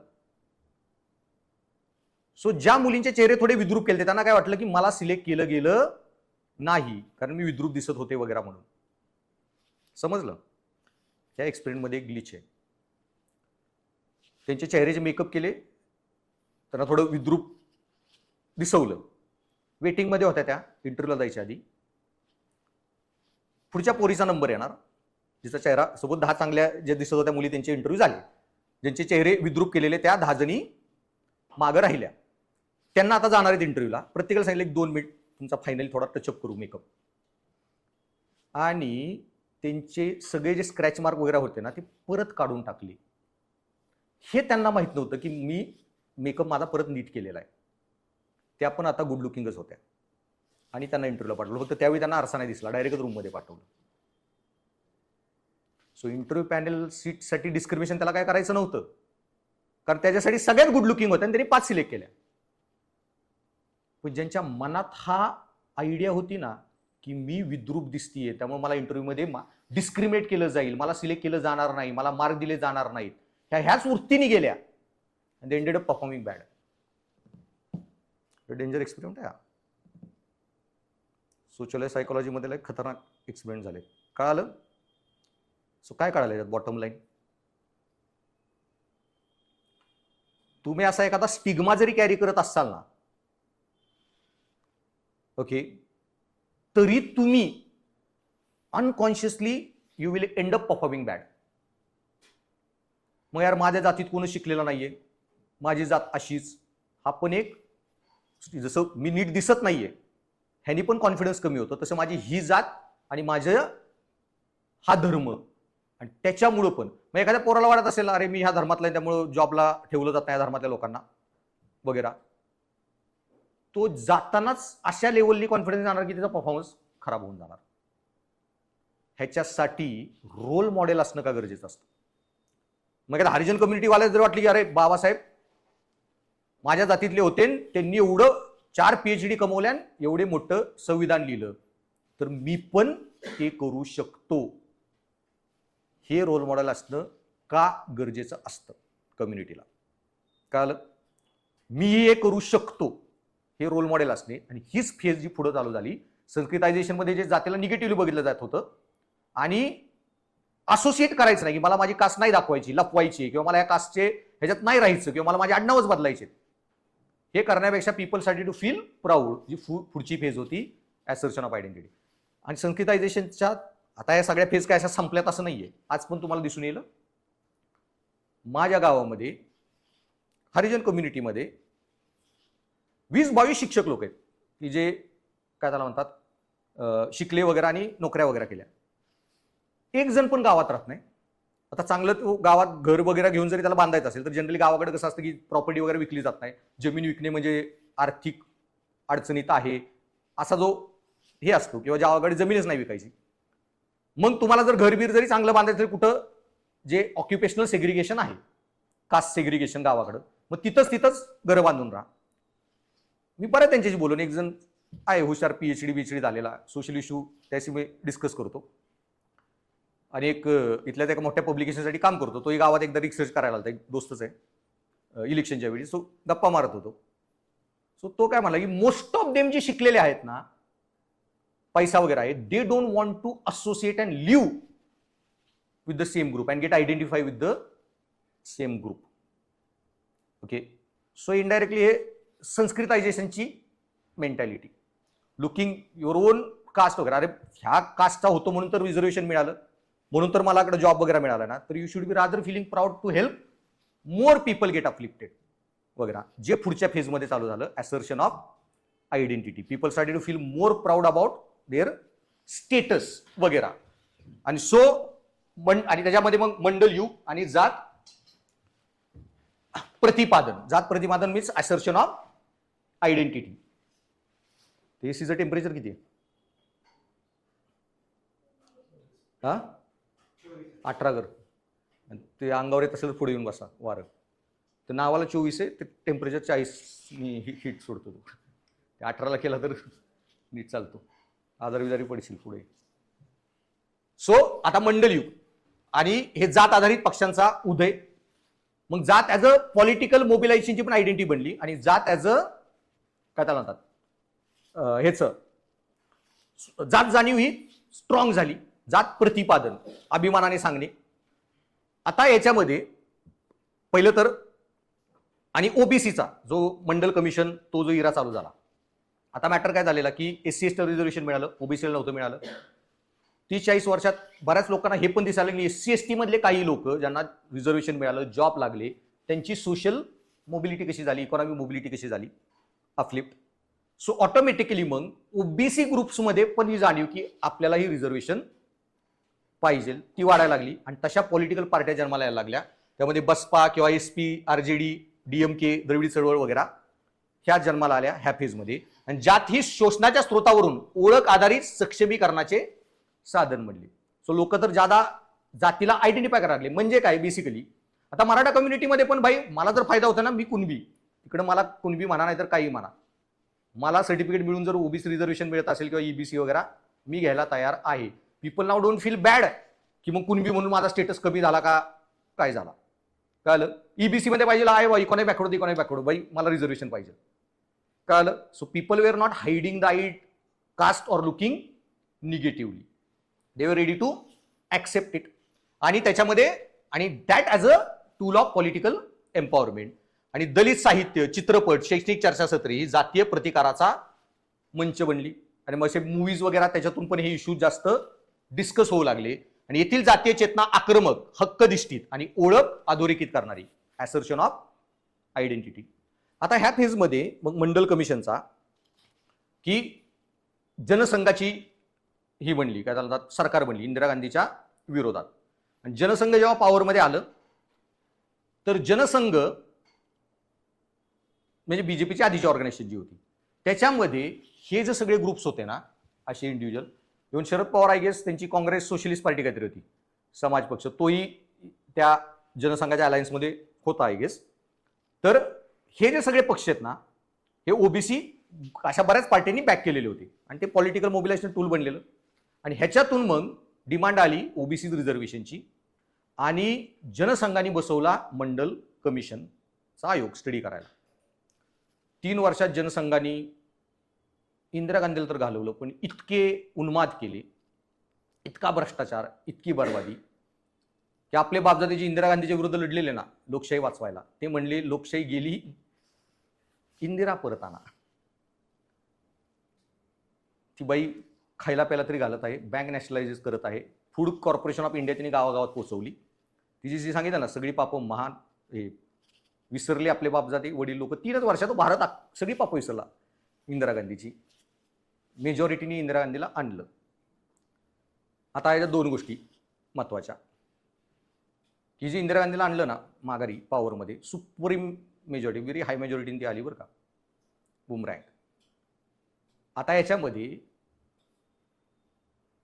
सो ज्या मुलींचे चेहरे थोडे विद्रूप केले त्यांना काय वाटलं की मला सिलेक्ट केलं गेलं नाही कारण मी विद्रूप दिसत होते वगैरे म्हणून. समजलं. त्या एक्सपेरिमेंट मध्ये एक ग्लिच आहे. त्यांचे चेहऱ्याचे मेकअप केले, त्यांना थोडं विद्रूप दिसवलं, वेटिंग मध्ये होत्या त्या इंटरव्ह्यूला जायच्या आधी. पुढच्या पोरीचा नंबर येणार जिचा चेहरा सोबत 10 चांगल्या जे दिसत होत्या मुली त्यांचे इंटरव्ह्यू झाले, ज्यांचे चेहरे विद्रूप केलेले त्या 10 जणी मागं राहिल्या. त्यांना आता जाणार आहेत इंटरव्ह्यूला, प्रत्येकाला सांगितलं 2 मिनिट तुमचा फायनली थोडा टचअप करू मेकअप. आणि त्यांचे सगळे जे स्क्रॅच मार्क वगैरे होते ना ते परत काढून टाकले. हे त्यांना माहित नव्हतं की मी मेकअप माझा परत नीट केलेला आहे. त्या पण आता गुड लुकिंगच होत्या आणि त्यांना इंटरव्ह्यूला पाठवलं. फक्त त्यावेळी त्यांना आरसा नाही दिसला, डायरेक्ट रूममध्ये पाठवलं. सो इंटरव्ह्यू पॅनल सीटसाठी डिस्क्रिमिनेशन त्याला काय करायचं नव्हतं, कारण त्याच्यासाठी सगळ्यात गुड लुकिंग होत्या आणि त्यांनी 5 सिलेक्ट केल्या. पण ज्यांच्या मनात हा आयडिया होती ना की मी विद्रूप दिसतीये त्यामुळे मला इंटरव्ह्यूमध्ये डिस्क्रिमिनेट केलं जाईल, मला सिलेक्ट केलं जाणार नाही, मला मार्क दिले जाणार नाहीत, ह्याच वृत्तीने गेल्या and they ended up performing bad. Danger experiment आहे. सोशल सायकोलॉजी मध्ये खतरनाक एक्सपेरिमेंट झाले. कळालं. सो काय कळालं याच्यात बॉटम लाईन, तुम्ही असा एखादा स्टिग्मा जरी कॅरी करत असाल ना ओके, तरी तुम्ही unconsciously you will end up performing bad. मग यार माझ्या जातीत कोणी शिकलेलं नाहीये, माझी जात अशीच, हा पण एक, जसं मी नीट दिसत नाहीये ह्यानी पण कॉन्फिडन्स कमी होतं, तसं माझी ही जात आणि माझं हा धर्म आणि त्याच्यामुळं पण. मग एखाद्या पोराला वाटत असेल अरे मी ह्या धर्मातला त्यामुळं जॉबला ठेवलं जात नाही या धर्मातल्या लोकांना वगैरे, तो जातानाच अशा लेवलनी कॉन्फिडन्स जाणार की त्याचा परफॉर्मन्स खराब होऊन जाणार. ह्याच्यासाठी रोल मॉडेल असणं का गरजेचं असतं? मग आता हरिजन कम्युनिटीवाले जर वाटली की अरे बाबासाहेब माझ्या जातीतले होते, त्यांनी एवढं 4 PhD कमवल्या, एवढे मोठं संविधान लिहिलं, तर मी पण ते करू शकतो, हे रोल मॉडेल असणं का गरजेचं असतं कम्युनिटीला? कळलं? मी हे करू शकतो हे रोल मॉडेल असणे. आणि हीच फेज जी पुढे चालू झाली संस्कृतायझेशन मध्ये, जे जातीला निगेटिव्हली बघितलं जात होतं आणि असोसिएट करायचं नाही की मला माझी कास्ट नाही दाखवायची, लपवायची, किंवा मला या कास्टचे ह्याच्यात नाही राहायचं, किंवा मला माझे आडनावच बदलायचे, हे करण्यापेक्षा पीपल साठी टू फील प्राऊड, जी पुढची फेज होती ॲसर्शन ऑफ आयडेंटिटी. आणि संस्कृतायझेशनच्या आता या सगळ्या फेज काय अशा संपल्यात असं नाहीये. आज पण तुम्हाला दिसून येईल माझ्या गावामध्ये हरिजन कम्युनिटीमध्ये 20-22 शिक्षक लोक आहेत की जे काय त्याला म्हणतात शिकले वगैरे आणि नोकऱ्या वगैरे केल्या. एक जण पण गावात राहत नाही. आता चांगलं तो गावात घर वगैरे घेऊन जरी त्याला बांधायचं असेल तर जनरली गावाकडे कसं असतं की प्रॉपर्टी वगैरे विकली जात नाही. जमीन विकणे म्हणजे आर्थिक अडचणीत आहे असा जो हे असतो, किंवा गावाकडे जमीनच नाही विकायची. मग तुम्हाला जर घरबीर जरी चांगलं बांधायचं तरी कुठं जे ऑक्युपेशनल सेग्रिगेशन आहे, कास्ट सेग्रिगेशन गावाकडं, मग तिथंच घरं बांधून राहा. मी परत त्यांच्याशी बोलून, एक जण आहे हुशार PhD झालेला, सोशल इश्यू त्याशी मी डिस्कस करतो, आणि एक इथल्या त्या मोठ्या पब्लिकेशनसाठी काम करतो. तो गावात एकदा रिसर्च करायला आला, एक दोस्तच आहे, इलेक्शनच्या वेळी. सो गप्पा मारत होतो. सो तो काय म्हणला की मोस्ट ऑफ देम जे शिकलेले आहेत ना, पैसा वगैरे आहे, they don't want to associate and live with the same group and get identify with the same group. Okay, so indirectly हे संस्कृतायझेशनची mentality, looking your own caste वगैरे. अरे ह्या कास्टचा होतो म्हणून तर रिझर्वेशन मिळालं, म्हणून तर मला इकडे जॉब वगैरे मिळाला ना, तर you should be rather feeling proud to help more people get afflicted वगैरे, जे पुढच्या फेजमध्ये चालू झालं assertion of identity. People started to feel more proud about their status वगैरे. आणि सो आणि त्याच्यामध्ये मग मंडल युग आणि जात प्रतिपादन मीन्स असर्शन ऑफ आयडेंटिटी. एसीचं टेम्परेचर किती आहे? 18 घर. ते अंगावर येत असेल तर पुढे येऊन बसा वारं. तर नावाला 24 आहे, ते टेम्परेचर 40 मी हीट सोडतो. तो 18ला केला तर नीट चालतो, आजारी पडशील पुढे. सो आता मंडल युग आणि हे जात आधारित पक्षांचा उदय. मग जात ऍज अ पॉलिटिकल मोबिलायझेशनची पण आयडेंटिटी बनली, आणि जात ऍज अ काय त्याला म्हणतात हेच जात जाणीव ही स्ट्रॉंग झाली. जात प्रतिपादन, अभिमानाने सांगणे. आता याच्यामध्ये पहिलं तर आणि ओबीसीचा जो मंडल कमिशन, तो जो इरा चालू झाला. आता मॅटर काय झालेला की SC ST रिझर्वेशन मिळालं, ओबीसीला नव्हतं मिळालं. 30-40 वर्षात बऱ्याच लोकांना हे पण दिसायला की SC ST मधले काही लोक ज्यांना रिझर्वेशन मिळालं, जॉब लागले, त्यांची सोशल मोबिलिटी कशी झाली, इकॉनॉमिक मोबिलिटी कशी झाली, अपलिफ्ट. सो ऑटोमॅटिकली मग ओबीसी ग्रुप्समध्ये पण ही जाणीव की आपल्याला ही रिझर्वेशन पाहिजे ती वाढायला लागली. आणि तशा पॉलिटिकल पार्ट्या जन्माला यायला लागल्या. त्यामध्ये बसपा किंवा SP, RJD, DMK, द्रविड चळवळ वगैरे ह्या जन्माला आल्या ह्या फेजमध्ये. आणि ज्यात ही शोषणाच्या स्रोतावरून ओळख आधारित सक्षमीकरणाचे साधन बनले. सो लोक तर ज्यादा जातीला आयडेंटिफाय करायला लागले. म्हणजे काय बेसिकली, आता मराठा कम्युनिटीमध्ये पण भाई मला जर फायदा होता ना, मी कुणबी, तिकडे मला कुणबी म्हणा नाही तर काही म्हणा, मला सर्टिफिकेट मिळून जर ओबीसी रिझर्वेशन मिळत असेल किंवा EBC वगैरे, मी घ्यायला तयार आहे. People now don't feel bad की मग कुणबी म्हणून माझा स्टेटस कमी झाला का, काय झाला, कळलं. EBC मध्ये पाहिजे आहे बाई, इकॉनॉमी बॅकवर्ड बाई, मला रिझर्वेशन पाहिजे, कळलं. So people were not hiding the caste or looking negatively, they were ready to accept it. आणि त्याच्यामध्ये आणि that as a tool of political empowerment. आणि दलित साहित्य, चित्रपट, शैक्षणिक चर्चासत्रे ही जातीय प्रतिकाराचा मंच बनली. आणि मग असे मूवीज वगैरे त्याच्यातून पण हे इश्यू जास्त डिस्कस होऊ लागले. आणि येथील जातीय चेतना आक्रमक, हक्कदिष्टित आणि ओळख अधोरेखित करणारी, असर्शन ऑफ आयडेंटिटी. आता ह्या फेजमध्ये मग मंडल कमिशनचा की जनसंघाची ही बनली, काय म्हणतात सरकार बनली इंदिरा गांधीच्या विरोधात. आणि जनसंघ जेव्हा पॉवरमध्ये आलं तर जनसंघ म्हणजे बीजेपीची आधीची ऑर्गनायझेशन जी होती त्याच्यामध्ये हे जे सगळे ग्रुप्स होते ना, असे individual even Sharad Pawar I guess त्यांची काँग्रेस सोशलिस्ट पार्टी काहीतरी होती, समाज पक्ष, तोही त्या जनसंघाच्या अलायन्समध्ये होता आय गेस. तर हे जे सगळे पक्ष आहेत ना, हे ओबीसी अशा बऱ्याच पार्टींनी बॅक केलेले होते आणि ते पॉलिटिकल मोबिलायझेशन टूल बनलेलं. आणि ह्याच्यातून मग डिमांड आली ओबीसी रिझर्वेशनची आणि जनसंघाने बसवला मंडल कमिशनचा आयोग स्टडी करायला. 3 वर्षात जनसंघाने इंदिरा गांधीला तर घालवलं, पण इतके उन्माद केले, इतका भ्रष्टाचार, इतकी बर्बादी, की आपले बापजाते जे इंदिरा गांधीच्या विरुद्ध लढलेले ना लोकशाही वाचवायला, ते म्हणले लोकशाही गेली, इंदिरा परत आणा. ती बाई खायला प्यायला तरी घालत आहे, बँक नॅशनलाइज करत आहे, फूड कॉर्पोरेशन ऑफ इंडिया तिने गावागावात पोहोचवली. तिची जी सांगितलं ना सगळी पापं महान हे विसरले आपले बापजाते वडील लोक. 3च वर्षात भारत सगळी पापं विसरला इंदिरा गांधीची. मेजॉरिटीने इंदिरा गांधीला आणलं. आता याच्या 2 गोष्टी महत्वाच्या, की जी इंदिरा गांधीला आणलं ना माघारी पॉवरमध्ये, सुप्रीम मेजॉरिटी, व्हेरी हाय मेजॉरिटीने ती आली बरं का, बुमरँग. आता याच्यामध्ये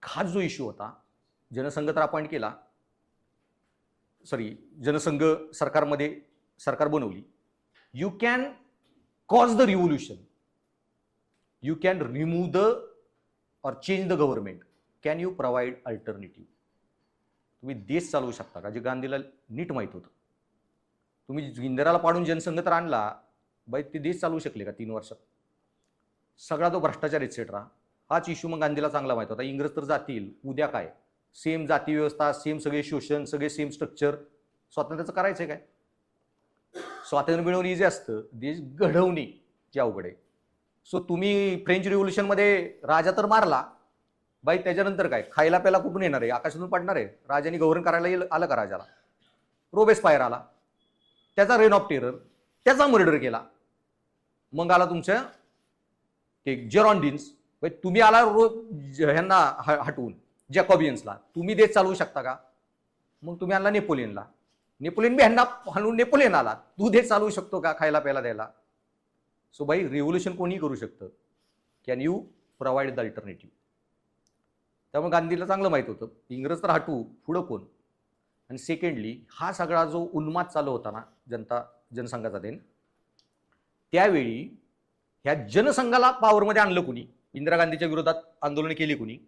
खास जो इश्यू होता, जनसंघ तर अपॉइंट केला, जनसंघ सरकारमध्ये सरकार बनवली. You can cause the revolution, you can remove the or change the government, can you provide alternative. तुम्ही देश चालवू शकता का, जे गांधीला नीट माहीत होतं. तुम्ही इंदिराला पाडून जनसंघ तर आणला, बाई ते देश चालवू शकले का 3 वर्षात. सगळा तो भ्रष्टाचार एटसेट्रा, हाच इश्यू मग गांधीला चांगला माहित होता. इंग्रज तर जातील, उद्या काय, सेम जाती व्यवस्था, सेम सगळे शोषण, सगळे सेम स्ट्रक्चर, स्वातंत्र्याचं करायचंय काय. स्वातंत्र्य मिळवणं इझी असतं, देश घडवणे जे अवघड आहे. सो तुम्ही फ्रेंच रिव्होल्युशनमध्ये राजा तर मारला, बाई त्याच्यानंतर काय, खायला प्यायला कुठून येणार आहे, आकाशातून पडणार आहे. राजाने गव्हर्न करायला आलं का राजाला, रोबेस्पायर आला, त्याचा रेन ऑफ टेरर, त्याचा मर्डर केला. मग आला तुमच्या ते जेरॉन्डिन्स, तुम्ही आला ह्यांना हटवून जॅकॉबियन्सला, तुम्ही देश चालवू शकता का. मग तुम्ही आणला नेपोलियनला, नेपोलियन बी ह्यांना हलवून नेपोलियन आला, तू देश चालवू शकतो का खायला प्यायला द्यायला. सो बाई रिव्होल्युशन कोणी करू शकतं, can you provide the alternative. त्यामुळे गांधीला चांगलं माहित होतं, इंग्रज तर हटवू, पुढं कोण. आणि सेकंडली हा सगळा जो उन्माद चालू होता ना जनसंघाचा देण, त्यावेळी ह्या जनसंघाला पॉवरमध्ये आणलं कुणी, इंदिरा गांधीच्या विरोधात आंदोलन केली कुणी,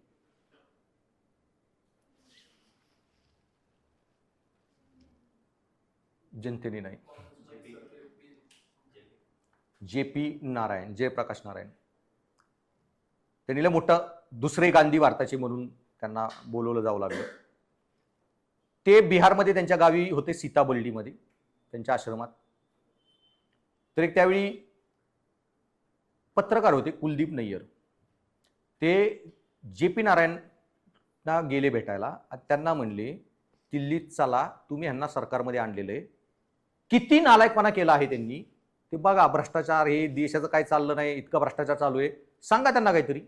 जनतेने नाही. JP नारायण, जयप्रकाश नारायण, त्यांनी मोठा दुसरे गांधी भारताचे म्हणून त्यांना बोलवलं जावं लागलं. ते बिहारमध्ये त्यांच्या गावी होते, सीताबर्डीमध्ये त्यांच्या आश्रमात. तर एक त्यावेळी पत्रकार होते कुलदीप नय्यर, ते JP नारायणना गेले भेटायला. त्यांना म्हणले दिल्लीत चला, तुम्ही ह्यांना सरकारमध्ये आणलेलं आहे, किती नालायकपणा केला आहे त्यांनी ते बघा, भ्रष्टाचार, हे देशाचं काय चाललं नाही, इतका भ्रष्टाचार चालू आहे, सांगा त्यांना काहीतरी.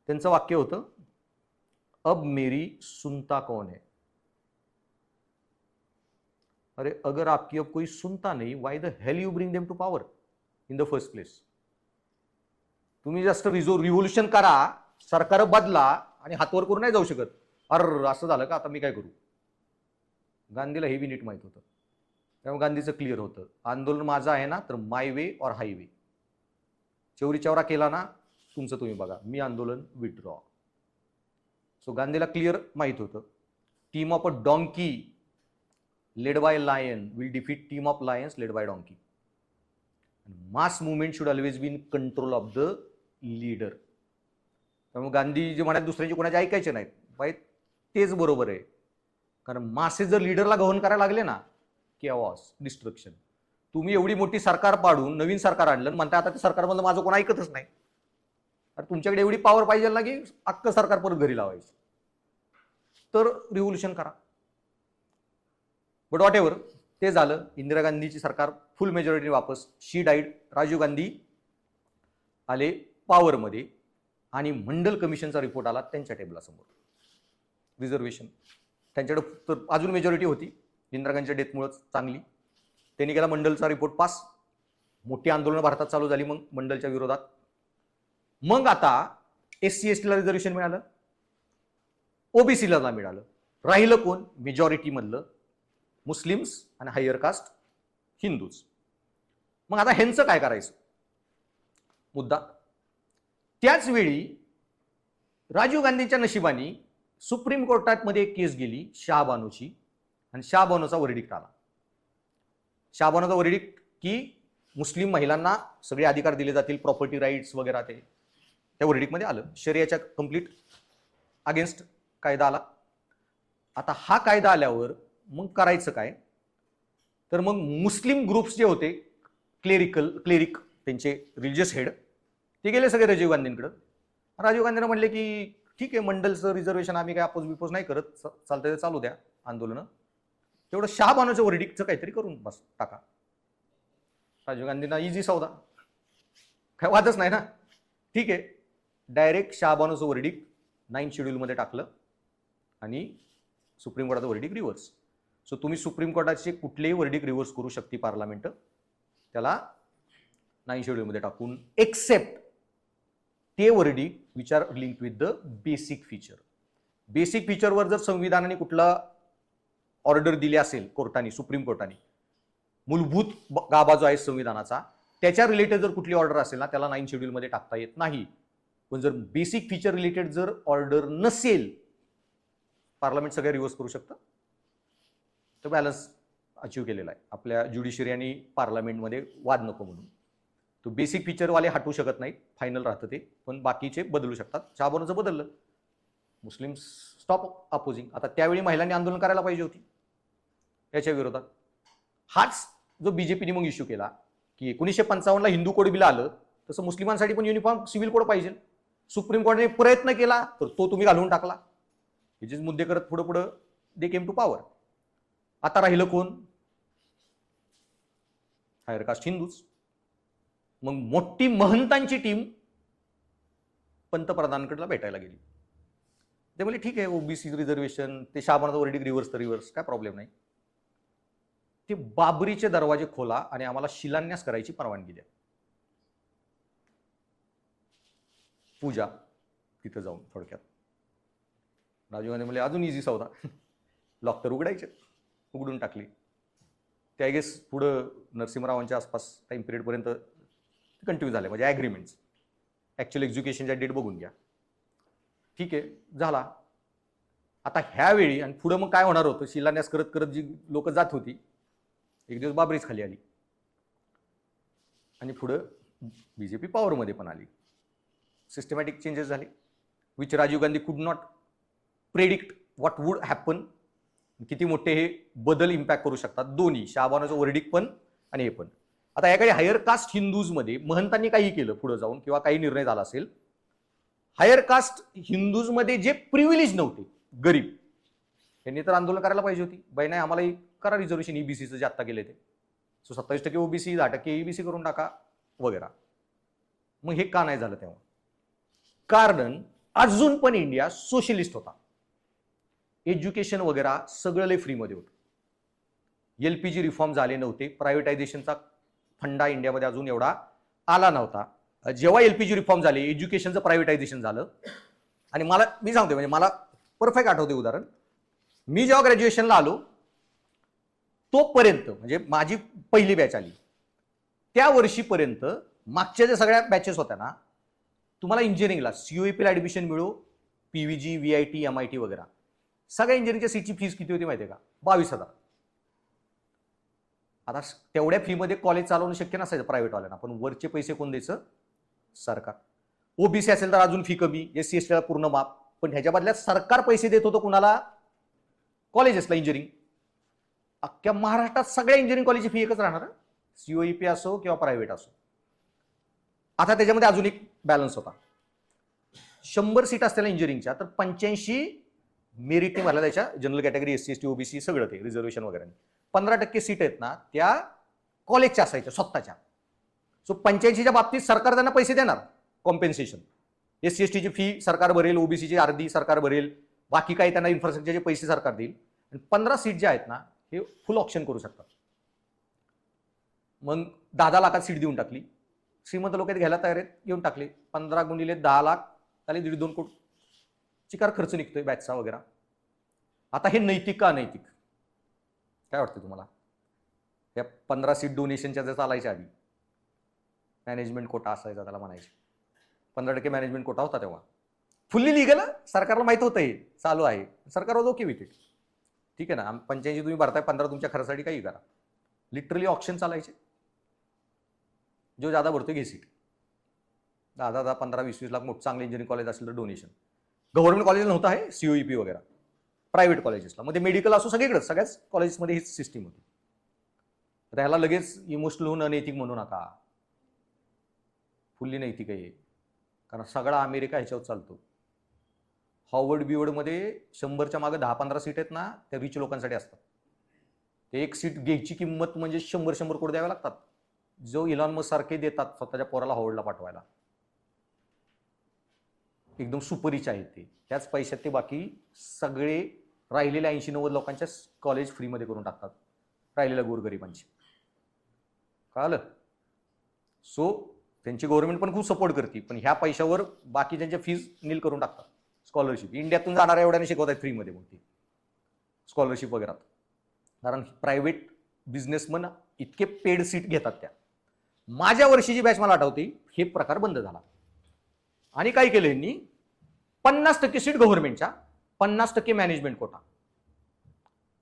त्यांचं वाक्य होतं, अब मेरी सुनता कौन है. अरे अगर आपकी अब कोई सुनता नहीं, why the hell you bring them to power in the first place. तुम्ही जास्त रिव्होल्युशन करा, सरकार बदला आणि हातवर करून नाही जाऊ शकत. अरे असं झालं का, आता मी काय करू. गांधीला हे बी नीट माहित होतं. त्यामुळे गांधीचं क्लिअर होतं, आंदोलन माझं आहे ना, तर माय वे और हायवे. चौरी चौरा केला ना तुमचं तुम्ही बघा, मी आंदोलन विथड्रॉ. सो गांधीला क्लिअर माहित होतं, team of a donkey led by lion will defeat team of lions led by donkey. Mass movement should always be in control of the leader. त्यामुळे गांधी जे म्हणाले दुसऱ्यांचे कोणाचे ऐकायचे नाहीत, बाई तेच बरोबर आहे. कारण मासे जर लीडरला गव्हर्न करायला लागले ना, केऑस, डिस्ट्रक्शन. तुम्ही एवढी मोठी सरकार पाडून नवीन सरकार आणलं, म्हणता आता ते सरकारमधलं माझं कोण ऐकतच नाही. तर तुमच्याकडे एवढी पॉवर पाहिजे ना की अख्खं सरकार परत घरी लावायचं, तर रिव्होल्युशन करा. बट व्हॉट एव्हर, ते झालं. इंदिरा गांधीची सरकार फुल मेजॉरिटी वापस, शी डाईड. राजीव गांधी आले पॉवरमध्ये आणि मंडल कमिशनचा रिपोर्ट आला त्यांच्या टेबलासमोर. रिझर्वेशन त्यांच्याकडे तर अजून मेजॉरिटी होती, इंदिरा गांधीच्या डेथमुळेच चांगली. त्यांनी केला मंडलचा रिपोर्ट पास. मोठी आंदोलनं भारतात चालू झाली मग मंडलच्या विरोधात. मग आता SC ST ला रिझर्वेशन मिळालं, ओबीसीला मिळालं. राहिलं कोण? मेजॉरिटी मधलं मुस्लिम्स आणि हायर कास्ट हिंदूज. मग आता ह्यांचं काय करायचं मुद्दा. त्याच वेळी राजीव गांधींच्या नशिबाने सुप्रीम कोर्टात मध्ये एक केस गेली शाहबानोची, आणि शाहबानोचा वर्डिक्ट आला. शाहबानोचा वर्डिक्ट की मुस्लिम महिलांना सगळे अधिकार दिले जातील, प्रॉपर्टी राईट्स वगैरे, ते त्या वर्डिक्टमध्ये आलं. शरियाच्या कंप्लीट अगेन्स्ट कायदा आला. आता हा कायदा आल्यावर मग करायचं काय, तर मग मुस्लिम ग्रुप्स जे होते, क्लेरिक त्यांचे रिलिजियस हेड, ते गेले सगळे राजीव गांधींकडे. राजीव गांधींना म्हणले की ठीक आहे, मंडलचं रिझर्वेशन आम्ही काय अपोज बिपोज नाही करत, चालतंय चालू द्या आंदोलनं, तेवढं शाहबानोचं वर्डिक्टचं काहीतरी करून बस टाका. राजीव गांधींना इझी सौदा, काय वादच नाही ना. ठीक आहे, डायरेक्ट शाहबानोचं वर्डिक्ट 9 शेड्यूलमध्ये टाकलं आणि सुप्रीम कोर्टाचं वर्डिक्ट रिव्हर्स. सो तुम्ही सुप्रीम कोर्टाचे कुठलेही वर्डिक्ट रिव्हर्स करू शकते पार्लमेंट, त्याला 9 शेड्यूलमध्ये टाकून, एक्सेप्ट ते verdict which are linked with the basic feature. Basic फीचरवर जर संविधानाने कुठला ऑर्डर दिली असेल कोर्टाने, सुप्रीम कोर्टाने, मूलभूत गाभा जो आहे संविधानाचा, त्याच्या रिलेटेड जर कुठली ऑर्डर असेल ना, त्याला 9 शेड्यूलमध्ये टाकता येत नाही. पण जर बेसिक फीचर रिलेटेड जर ऑर्डर नसेल, पार्लमेंट सगळे रिव्हर्स करू शकतं. तर बॅलन्स अचीव केलेला आहे आपल्या ज्युडिशरी आणि पार्लमेंटमध्ये, वाद नको म्हणून. तो बेसिक फीचरवाले हटवू शकत नाहीत, फायनल राहतं ते, पण बाकीचे बदलू शकतात. शाहबानोचं बदललं, मुस्लिम स्टॉप अपोजिंग. आता त्यावेळी महिलांनी आंदोलन करायला पाहिजे होती याच्या विरोधात. हाच जो बीजेपीने मग इश्यू केला की 1955 ला हिंदू कोड बिल आलं, तसं मुस्लिमांसाठी पण युनिफॉर्म सिव्हिल कोड पाहिजे. सुप्रीम कोर्टाने प्रयत्न केला तर तो तुम्ही घालवून टाकला. हे जे मुद्दे करत पुढे पुढे दे केम टू पॉवर. आता राहिलं कोण? Higher caste Hindus. मग मोठी महंतांची टीम पंतप्रधानांकडे भेटायला गेली. ते बोलले ठीक आहे, ओबीसी रिझर्वेशन, ते शाहबानोचं वर्डिक्ट रिव्हर्स तर रिव्हर्स, काय प्रॉब्लेम नाही. ते बाबरीचे दरवाजे खोला आणि आम्हाला शिलान्यास करायची परवानगी द्या. पूजा तिथं जाऊन, थोडक्यात राजीव गांधी म्हणले अजून इझी सौदा, लॉक तर उघडायचे, उघडून टाकली. ते आय गेस पुढं नरसिंहरावांच्या आसपास टाइम पिरियडपर्यंत कंटिन्यू झाले, म्हणजे ॲग्रीमेंट्स. ॲक्च्युअल एक्झिक्युशनच्या डेट बघून घ्या. ठीक आहे, झाला. आता ह्यावेळी आणि पुढं मग काय होणार होतं, शिलान्यास करत करत जी लोक जात होती, एक दिवस बाबरीच खाली आली आणि पुढं बीजेपी पॉवरमध्ये पण आली. सिस्टमॅटिक चेंजेस झाले विच राजीव गांधी कुड not predict what would happen. किती मोठे हे बदल इम्पॅक्ट करू शकतात दोन्ही, शाहबानोचं वर्डिक्ट पण आणि हे पण. आता याकडे हायर कास्ट हिंदूजमध्ये महंतांनी काही केलं पुढे जाऊन, किंवा काही निर्णय झाला असेल, हायर कास्ट हिंदूजमध्ये जे प्रिव्हिलेज नव्हते, गरीब, त्यांनी तर आंदोलन करायला पाहिजे होती. बाई नाही, आम्हाला करा रिझर्वेशन ईबीसीचं जे आत्ता केले ते. सो 27% ओबीसी, 10% ईबीसी करून टाका वगैरे. मग हे का नाही झालं तेव्हा? कारण अजून पण इंडिया सोशलिस्ट होता. एज्युकेशन वगैरे सगळं लय फ्रीमध्ये होतं. LPG रिफॉर्म झाले नव्हते, प्रायव्हेटायझेशनचा फंडा इंडियामध्ये अजून एवढा आला नव्हता. जेव्हा LPG रिफॉर्म झाले, एज्युकेशनचं प्रायव्हेटायझेशन झालं. आणि मी सांगते, म्हणजे मला परफेक्ट आठवते उदाहरण. मी जेव्हा ग्रॅज्युएशनला आलो तोपर्यंत, म्हणजे माझी पहिली बॅच आली त्या वर्षीपर्यंत, मागच्या ज्या सगळ्या बॅचेस होत्या ना, तुम्हाला इंजिनिअरिंगला COEPला ऍडमिशन मिळो, PVG, VIT, MIT वगैरे, सगळ्या इंजिनिअरिंगच्या सीटची फीस किती होती माहिती आहे का? 22,000. आता तेवढ्या फीमध्ये कॉलेज चालवणं शक्य नसायचं प्रायव्हेटवाल्यांना, पण वरचे पैसे कोण द्यायचं? सरकार. ओबीसी असेल तर अजून फी कमी, SC STला पूर्ण माफ, पण ह्याच्या बदल्यात सरकार पैसे देत होतं कुणाला? कॉलेजेसला. इंजिनिअरिंग अख्ख्या महाराष्ट्रात सगळ्या इंजिनिअरिंग कॉलेजची फी एकच राहणार, COEP असो किंवा प्रायव्हेट असो. आता त्याच्यामध्ये अजून एक बॅलन्स होता. 100 सीट असलेल्या इंजिनिअरिंगच्या, तर 85 मेरिटने भरल्या जायच्या, general category, SC ST OBC सगळं ते रिझर्वेशन वगैरे. 15% सीट आहेत ना, त्या कॉलेजच्या असायच्या स्वतःच्या. सो 85च्या बाबतीत सरकार त्यांना पैसे देणार, कॉम्पेन्सेशन. SC STची फी सरकार भरेल, OBCची अर्धी सरकार भरेल, बाकी काही त्यांना इन्फ्रास्ट्रक्चरचे पैसे सरकार देईल. आणि 15 सीट ज्या आहेत ना, हे फुल ऑप्शन करू शकतात. मग 10 लाखात सीट देऊन टाकली. श्रीमंत लोक घ्यायला तयार आहेत, घेऊन टाकले. 15 गुणिले 10 लाख त्याला 1.5-2 कोटी चिकार खर्च निघतोय बॅचचा वगैरे. आता हे नैतिक का अनैतिक काय वाटतं तुम्हाला? या 15 सीट डोनेशनच्या जर चालायच्या आधी मॅनेजमेंट कोटा असायचा त्याला म्हणायचे. 15% मॅनेजमेंट कोटा होता तेव्हा. फुल्ली लिगल, सरकारला माहित होतं हे चालू आहे, सरकार वॉज ओके विथ इट. ठीक आहे ना, 85 तुम्ही भरताय, 15 तुमच्या खर्चासाठी काही करा. लिटरली ऑप्शन चालायचे. जो ज्यादा भरतोय घे सीट. 10-10, 15-20 लाख मोठं चांगलं इंजिनिअरिंग कॉलेज असेल तर डोनेशन. गव्हर्नमेंट कॉलेज नव्हतं आहे, सीओईपी वगैरे. प्रायव्हेट कॉलेजेसला मध्ये मेडिकल असो सगळीकडे सगळ्याच कॉलेजेसमध्ये हीच सिस्टीम होती. त्याला लगेच इमोशनल होऊन अनैतिक म्हणू नका. फुल्ली नैतिक आहे, कारण सगळा अमेरिका ह्याच्यावर चालतो. हॉवर्ड बिवर्डमध्ये 100च्या मागे 10-15 सीट आहेत ना, त्या रिच लोकांसाठी असतात. ते एक सीट घ्यायची किंमत म्हणजे 100 कोटी द्यावे लागतात, जो इलॉन मस्क सारखे देतात स्वतःच्या पोराला हॉवर्डला पाठवायला. एकदम सुपरिच आहेत ते. त्याच पैशात ते बाकी सगळे राहिलेल्या 80-90 लोकांच्या कॉलेज फ्रीमध्ये करून टाकतात, राहिलेल्या गोरगरिबांची. कळालं? सो त्यांची गव्हर्नमेंट पण खूप सपोर्ट करते, पण ह्या पैशावर बाकी त्यांच्या फीज नील करून टाकतात. स्कॉलरशिप इंडियातून जाणाऱ्या एवढ्याने शिकवत आहेत फ्रीमध्ये मग ती स्कॉलरशिप वगैरे. कारण प्रायव्हेट बिझनेसमन इतके पेड सीट घेतात. त्या माझ्या वर्षीची बॅच मला आठवते, हे प्रकार बंद झाला. आणि काय केलं यांनी, 50% सीट गव्हर्नमेंटच्या, 50% मॅनेजमेंट कोटा.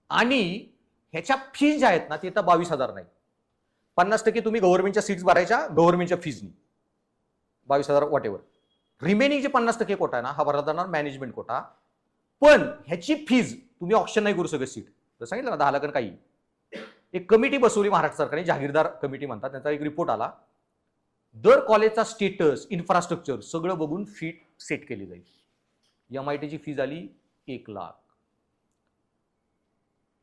आणि ह्याच्या फीज ज्या आहेत ना, ते तर 22,000 नाही. 50% तुम्ही गव्हर्नमेंटच्या सीट्स भरायच्या गव्हर्नमेंटच्या फीजनी, 22,000 वॉट एव्हर. रिमेनिंग जे 50% कोटा आहे ना, हा भरला जाणार मॅनेजमेंट कोटा. पण ह्याची फीज तुम्ही ऑप्शन नाही करू शकत. सीट जर सांगितलं ना 10 लाख काही. एक कमिटी बसवली महाराष्ट्र सरकारने, जहागीरदार कमिटी म्हणतात. त्यांचा एक रिपोर्ट आला. दर कॉलेजचा स्टेटस, इन्फ्रास्ट्रक्चर सगळं बघून फी सेट केली जाईल. MITची फी झाली 1 लाख,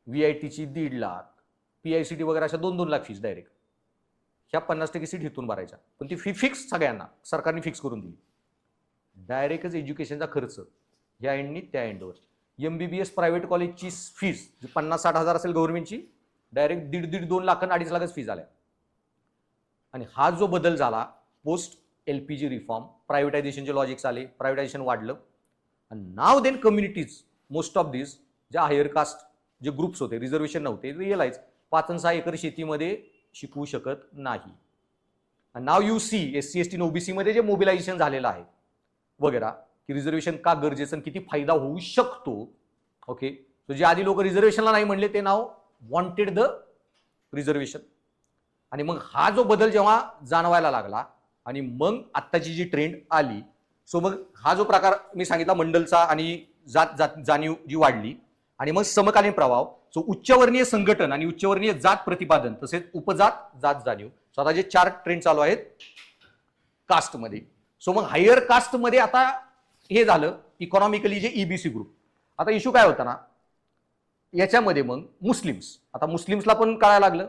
VITची 1.5 लाख, PICT वगैरे अशा 2-2 लाख फीज डायरेक्ट. ह्या 50% सीट इथून भरायच्या, पण ती फी फिक्स सगळ्यांना सरकारने फिक्स करून दिली. डायरेक्टच एज्युकेशनचा खर्च या एंडनी त्या एंडवर. MBBS प्रायव्हेट कॉलेजची फीज 50-60 हजार असेल गव्हर्नमेंटची, डायरेक्ट 1.5-2 लाख आणि 2.5 लाखच फीज आल्या. आणि हा जो बदल झाला पोस्ट LPG रिफॉर्म, प्रायव्हेटायझेशनचे लॉजिक्स आले, प्रायव्हेटायझेशन वाढलं. आणि now then communities, most of this ज्या हायर कास्ट जे ग्रुप्स होते, रिझर्वेशन नव्हते, रिअलाइज 5 आणि 6 एकर शेतीमध्ये शिकवू शकत नाही. Now you see SC ST OBC मध्ये जे मोबिलायझेशन झालेलं आहे वगैरे, की रिझर्वेशन का गरजेचं, किती फायदा होऊ शकतो. ओके, तो जे आधी लोक रिझर्वेशनला नाही म्हणले ते नाव वॉन्टेड द रिझर्वेशन. आणि मग हा जो बदल जेव्हा जाणवायला लागला आणि मग आत्ताची जी ट्रेंड आली, सो मग हा जो प्रकार मी सांगितला मंडलचा आणि जात जाणीव जी वाढली, आणि मग समकालीन प्रभाव. सो उच्चवर्णीय संघटन आणि उच्चवर्णीय जात प्रतिपादन, तसेच उपजात जात जाणीव, स्वतः जे 4 ट्रेंड चालू आहेत कास्टमध्ये. सो मग हायर कास्टमध्ये आता हे झालं इकॉनॉमिकली जे EBC ग्रुप. आता इश्यू काय होता ना याच्यामध्ये, मग मुस्लिम्स. आता मुस्लिम्सला पण कळायला लागलं.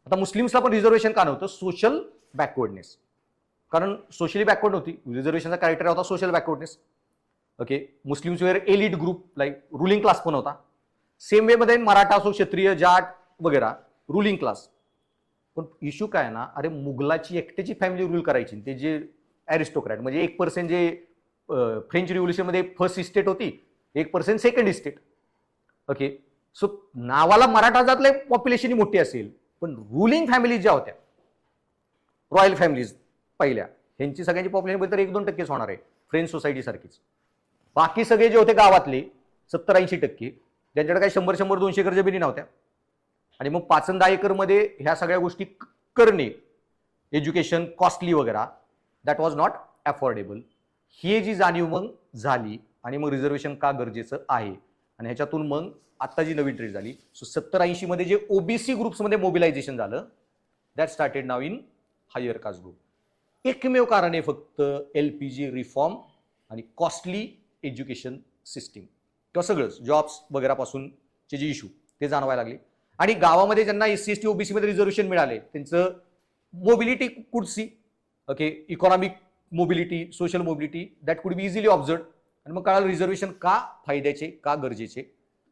आता मुस्लिम्सला पण रिझर्वेशन का नव्हतं, सोशल बॅकवर्डनेस. कारण सोशली बॅकवर्ड नव्हती, रिझर्वेशनचा क्रायटेरिया होता social backwardness. Okay, Muslims were elite group, like ruling class पण होता. सेम वे मध्ये मराठा असो, क्षत्रिय, जाट वगैरे रुलिंग क्लास. पण इश्यू काय ना, अरे मुघलाची एकट्याची फॅमिली रूल करायची, ते जे ॲरिस्टोक्रॅट म्हणजे 1% जे फ्रेंच रिव्होल्युशन मध्ये फर्स्ट इस्टेट होती, 1% सेकंड इस्टेट. ओके, सो नावाला मराठा जातले पॉप्युलेशन मोठी असेल, पण रुलिंग फॅमिलीज ज्या होत्या, रॉयल फॅमिलीज पहिल्या, ह्यांची सगळ्यांची पॉप्युलेशन तर 1-2% होणार आहे, फ्रेंच सोसायटी सारखीच. बाकी सगळे जे होते गावातले 70-80%, ज्यांच्याकडे काही 100-200 एकर जमिनी नव्हत्या. आणि मग 5-10 एकर मध्ये ह्या सगळ्या गोष्टी करणे, एज्युकेशन कॉस्टली वगैरे, दॅट वॉज नॉट अफोर्डेबल. ही जी जाणीव मग झाली, आणि मग रिझर्वेशन का गरजेचं आहे. आणि ह्याच्यातून मग आता जी नवीन ट्रेंड झाली, सो 70-80 मध्ये जे OBC ग्रुप्समध्ये मोबिलायझेशन झालं, that started now in higher caste group. एकमेव कारण आहे फक्त LPG रिफॉर्म आणि कॉस्टली एज्युकेशन सिस्टीम, किंवा सगळंच जॉब्स वगैरे पासूनचे जे इश्यू ते जाणवायला लागले. आणि गावामध्ये ज्यांना SC ST OBC मध्ये रिझर्वेशन मिळाले, त्यांचं mobility could see. Okay, economic mobility, social mobility, that could be easily observe. आणि मग कळालं रिझर्वेशन का फायद्याचे, का गरजेचे.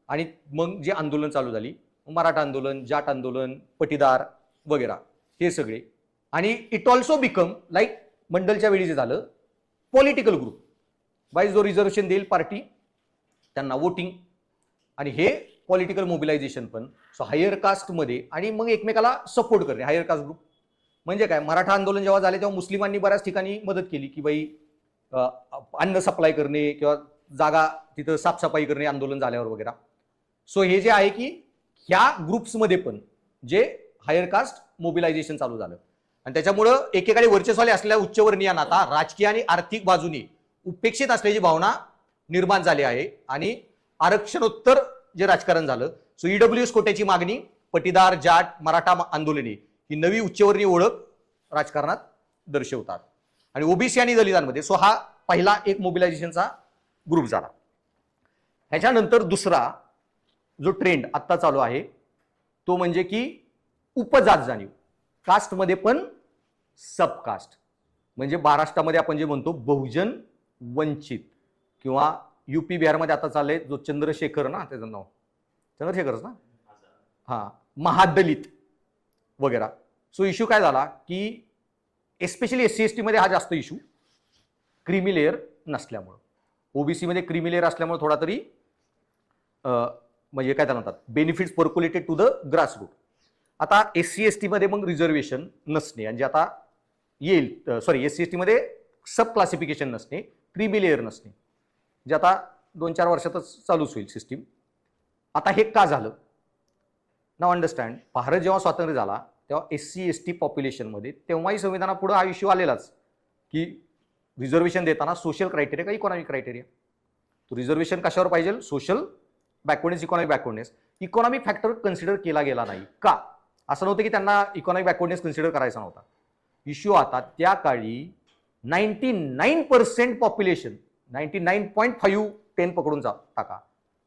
आणि मग जे आंदोलन चालू झाली, मराठा आंदोलन, जाट आंदोलन, पटीदार वगैरे, हे सगळे. आणि इट ऑल्सो बिकम लाईक मंडलच्या वेळी जे झालं, पॉलिटिकल ग्रुप. बाय जो रिझर्वेशन देईल पार्टी त्यांना वोटिंग, आणि हे पॉलिटिकल मोबिलायझेशन पण. सो हायर कास्टमध्ये आणि मग एकमेकाला सपोर्ट करणे. हायर कास्ट ग्रुप म्हणजे काय, मराठा आंदोलन जेव्हा झाले तेव्हा मुस्लिमांनी बऱ्याच ठिकाणी मदत केली की बाई अन्न सप्लाय करणे किंवा जागा तिथं साफसफाई करणे आंदोलन झाल्यावर वगैरे. सो हे जे आहे की ह्या ग्रुप्समध्ये पण जे हायर कास्ट मोबिलायझेशन चालू झालं आणि त्याच्यामुळं एकेकाळी वर्चस्वाले असलेल्या उच्चवर्णीयांना आता राजकीय आणि आर्थिक बाजूने उपेक्षित असल्याची भावना निर्माण झाली आहे आणि आरक्षणोत्तर जे राजकारण झालं. सो ईडब्ल्यूएस कोट्याची मागणी, पटीदार, जाट, मराठा आंदोलने ही नवी उच्चवर्णीय ओळख राजकारणात दर्शवतात. आणि ओबीसी आणि दलितांमध्ये सो हा पहिला एक मोबिलायझेशनचा ग्रुप झाला. ह्याच्यानंतर दुसरा जो ट्रेंड आत्ता चालू आहे तो म्हणजे की उपजात जाणीव. कास्टमध्ये पण सबकास्ट, म्हणजे महाराष्ट्रामध्ये आपण जे म्हणतो बहुजन वंचित, किंवा युपी बिहारमध्ये आता चाललंय जो चंद्रशेखर ना, त्याचं नाव चंद्रशेखरच ना, हा, महादलित वगैरे. सो इश्यू काय झाला की एस्पेशली SC ST मध्ये हा जास्त इश्यू, क्रीमी लेअर नसल्यामुळं. ओबीसी मध्ये क्रीमी लेअर असल्यामुळे थोडा तरी म्हणजे काय त्याला म्हणतात बेनिफिट्स पर्क्युलेटेड टू द ग्रासरूट. आता SC ST मध्ये मग रिझर्वेशन नसणे, आणि जे आता येईल सॉरी SC ST मध्ये सब क्लासिफिकेशन नसणे, क्रीमी लेअर नसणे, जे आता 2-4 वर्षातच चालूच होईल सिस्टीम. आता हे का झालं नाव अंडरस्टँड. भारत जेव्हा स्वातंत्र्य झाला तेव्हा SC ST पॉप्युलेशनमध्ये तेव्हाही संविधानापुढे हा इश्यू आलेलाच की रिझर्वेशन देताना सोशल क्रायटेरिया का इकॉनॉमिक क्रायटेरिया. तो रिझर्वेशन कशावर पाहिजे, social backwardness, economic backwardness. Economic factor consider केला गेला नाही का, असं नव्हतं की त्यांना इकॉनॉमिक बॅकवर्डनेस कन्सिडर करायचा नव्हता. इश्यू आता त्या काळी 99% पॉप्युलेशन, 99.5 पकडून टाका,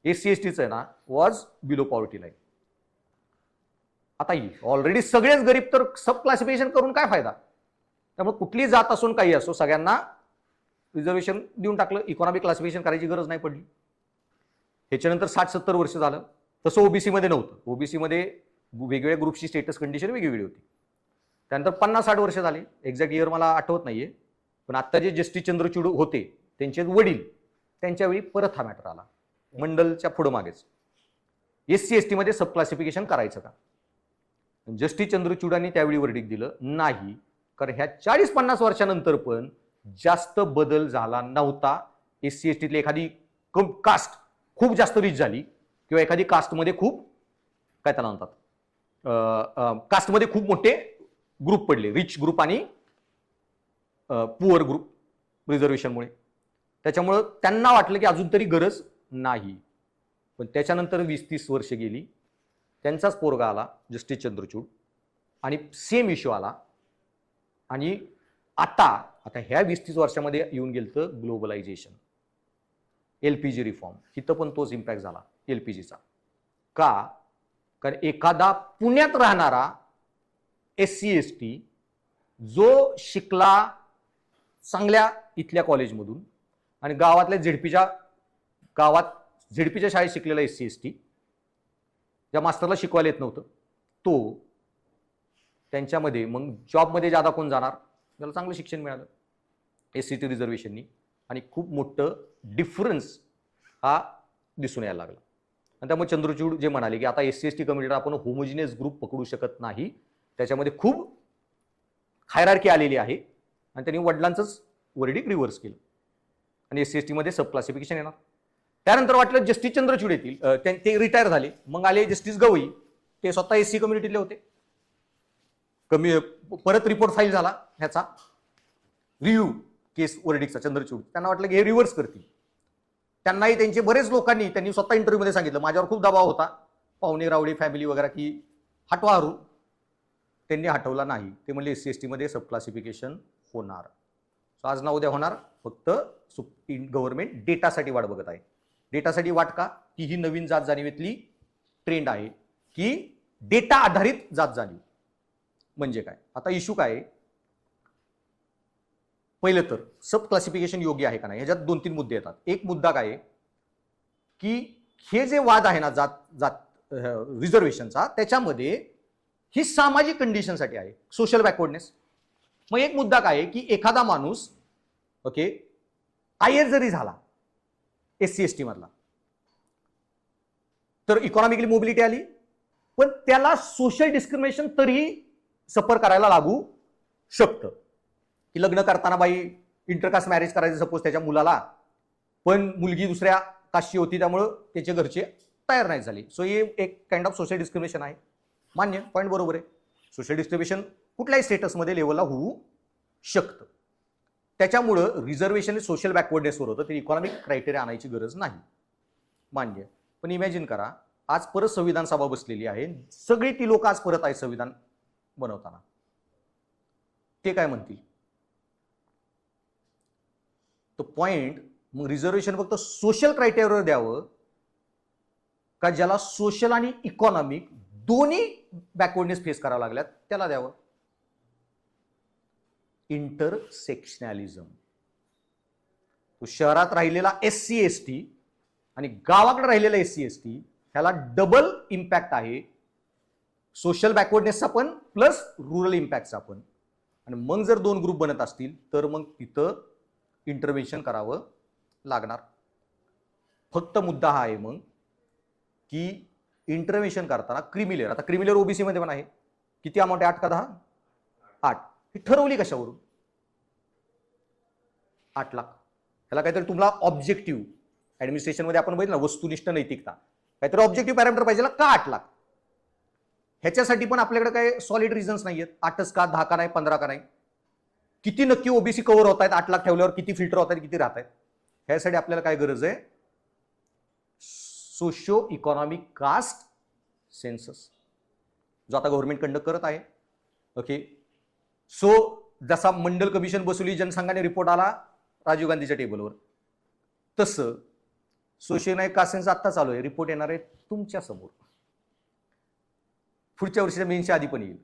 SC STचं आहे ना वॉज बिलो पॉवर्टी लाईन. आता ऑलरेडी सगळेच गरीब, तर सब क्लासिफिकेशन करून काय फायदा. त्यामुळे कुठली जात असून काही असो सगळ्यांना रिझर्वेशन देऊन टाकलं, इकॉनॉमिक क्लासिफिकेशन करायची गरज नाही पडली. ह्याच्यानंतर 60-70 वर्ष झालं. तसं ओबीसी मध्ये नव्हतं. ओबीसी मध्ये वेगवेगळ्या ग्रुपची स्टेटस कंडिशन वेगवेगळी होती. त्यानंतर 50-60 वर्ष झाले, एक्झॅक्ट इयर मला आठवत नाहीये, पण आता जे जस्टिस चंद्रचूड होते त्यांचे वडील, त्यांच्या वेळी परत हा मॅटर आला मंडलच्या पुढं मागेच. SC ST मध्ये सब क्लासिफिकेशन करायचं का. जस्टिस चंद्रचूडांनी त्यावेळी वर्डिक दिलं नाही, कारण ह्या 40-50 वर्षानंतर पण जास्त बदल झाला नव्हता. SC STतली एखादी कास्ट खूप जास्त रिच झाली किंवा एखादी कास्टमध्ये खूप काय त्याला म्हणतात कास्टमध्ये खूप मोठे ग्रुप पडले, रिच ग्रुप आणि पुअर ग्रुप रिझर्वेशनमुळे. त्याच्यामुळं त्यांना वाटलं की अजून तरी गरज नाही. पण त्याच्यानंतर 20-30 वर्ष गेली, त्यांचाच पोरगा आला जस्टिस चंद्रचूड आणि सेम इश्यू आला. आणि आता ह्या 20-30 वर्षामध्ये येऊन गेलं ग्लोबलायझेशन, LPG रिफॉर्म, इथं पण तोच इम्पॅक्ट झाला LPGचा. का, कारण एखादा पुण्यात राहणारा SC ST जो शिकला चांगल्या इथल्या कॉलेजमधून आणि गावातल्या झेडपीच्या शाळेत शिकलेला SC ST ज्या मास्तरला शिकवायला येत नव्हतं, तो त्यांच्यामध्ये मग जॉबमध्ये ज्यादा कोण जाणार, त्याला चांगलं शिक्षण मिळालं SC ST रिझर्वेशननी, आणि खूप मोठं डिफरन्स हा दिसून यायला लागला. आणि त्यामुळे चंद्रचूड जे म्हणाले की आता SC ST कम्युनिटीला आपण होमोजिनियस ग्रुप पकडू शकत नाही, त्याच्यामध्ये खूप हायरार्की आलेली आहे, आणि त्यांनी वडिलांचंच वर्डिक रिव्हर्स केलं आणि SC ST मध्ये सब क्लासिफिकेशन येणार. त्यानंतर वाटलं जस्टिस चंद्रचूड येतील, ते रिटायर झाले. मग आले जस्टिस गवई, ते स्वतः SC कम्युनिटीतले होते. परत रिपोर्ट फाईल झाला ह्याचा रिव्ह्यू केस वर्डिकचा चंद्रचूड, त्यांना वाटलं की हे रिव्हर्स करतील. त्यांनाही त्यांचे बरेच लोकांनी त्यांनी स्वतः इंटरव्ह्यूमध्ये सांगितलं माझ्यावर खूप दबाव होता, पाहुणे रावळे फॅमिली वगैरे, की हटवा हरू. त्यांनी हटवला नाही. ते म्हणले SC ST मध्ये सब क्लासिफिकेशन होणार. आज ना उद्या होणार, फक्त गव्हर्नमेंट डेटासाठी वाट बघत आहे. डेटासाठी वाट का, की ही नवीन जात जाणीवेतली ट्रेंड आहे की डेटा आधारित जात जाणीव म्हणजे काय. आता इश्यू काय आहे, पहिलं तर सब क्लासिफिकेशन योग्य आहे का नाही, ह्याच्यात 2-3 मुद्दे येतात. एक मुद्दा काय आहे की हे जे वाद आहे ना जात रिझर्वेशनचा, त्याच्यामध्ये ही सामाजिक कंडिशनसाठी आहे, सोशल बॅकवर्डनेस. मग एक मुद्दा काय आहे की एखादा माणूस ओके IS जरी झाला SC ST मधला तर इकॉनॉमिकली मोबिलिटी आली, पण त्याला सोशल डिस्क्रिमिनेशन तरी सफर करायला लागू शकतं. की लग्न करताना बाई इंटरकास्ट मॅरेज करायचं सपोज त्याच्या मुलाला, पण मुलगी दुसऱ्या कास्टची होती त्यामुळं त्याचे घरचे तयार नाही झाले. सो हे एक काइंड ऑफ सोशल डिस्क्रिमिनेशन आहे. मान्य, पॉईंट बरोबर आहे. सोशल डिस्क्रिमिनेशन कुठल्याही स्टेटसमध्ये लेवलला होऊ शकतं. त्याच्यामुळं रिझर्वेशन सोशल बॅकवर्डनेसवर होतं, ते इकॉनॉमिक क्रायटेरिया आणायची गरज नाही. मान्य. पण इमॅजिन करा आज परत संविधान सभा बसलेली आहे, सगळी ती लोक आज परत आहे संविधान बनवताना, ते काय म्हणतील? तो पॉइंट मग रिझर्वेशन फक्त सोशल क्रायटेरियावर द्यावं का ज्याला सोशल आणि इकॉनॉमिक दोन्ही बॅकवर्डनेस फेस करावं लागल्यात त्याला द्यावं? इंटरसेक्शनॅलिझम. तो शहरात राहिलेला SC ST आणि गावाकडे राहिलेला SC ST ह्याला डबल इम्पॅक्ट आहे, सोशल बॅकवर्डनेसचा पण प्लस रुरल इम्पॅक्टचा पण. आणि मग जर दोन ग्रुप बनत असतील तर मग तिथं इंटरव्हेन्शन करावं लागणार. फक्त मुद्दा हा आहे मग की इंटरव्हेन्शन करताना क्रिमिलेअर, आता क्रिमिलेअर ओबीसी मध्ये पण आहे, किती अमाऊंट आहे? 8 का 10? 8. ही ठरवली कशावरून? 8 लाख. ह्याला काहीतरी तुम्हाला ऑब्जेक्टिव्ह ऍडमिनिस्ट्रेशन मध्ये आपण बघितलं ना, वस्तुनिष्ठ नैतिकता, काहीतरी ऑब्जेक्टिव्ह पॅरामीटर पाहिजे का 8 लाख? ह्याच्यासाठी पण आपल्याकडे काही सॉलिड रिझन्स नाहीयेत. 8च का, 10 का नाही, 15 का नाही? किती नक्की ओबीसी कव्हर होत आहेत 8 लाख ठेवल्यावर, किती फिल्टर होत आहेत, किती राहत आहेत? ह्यासाठी आपल्याला काय गरज आहे? सोशिओ इकॉनॉमिक कास्ट सेन्सस, जो आता गव्हर्नमेंट कंडक्ट करत आहे. ओके. सो जसा मंडल कमिशन बसवली, जनसंघाने रिपोर्ट आला राजीव गांधीच्या टेबलवर, तसं सोशिओ इकॉनॉमिक कास्ट सेन्सस आता चालू आहे, रिपोर्ट येणार आहे तुमच्या समोर, पुढच्या वर्षीच्या मेन्सच्या आधी पण येईल.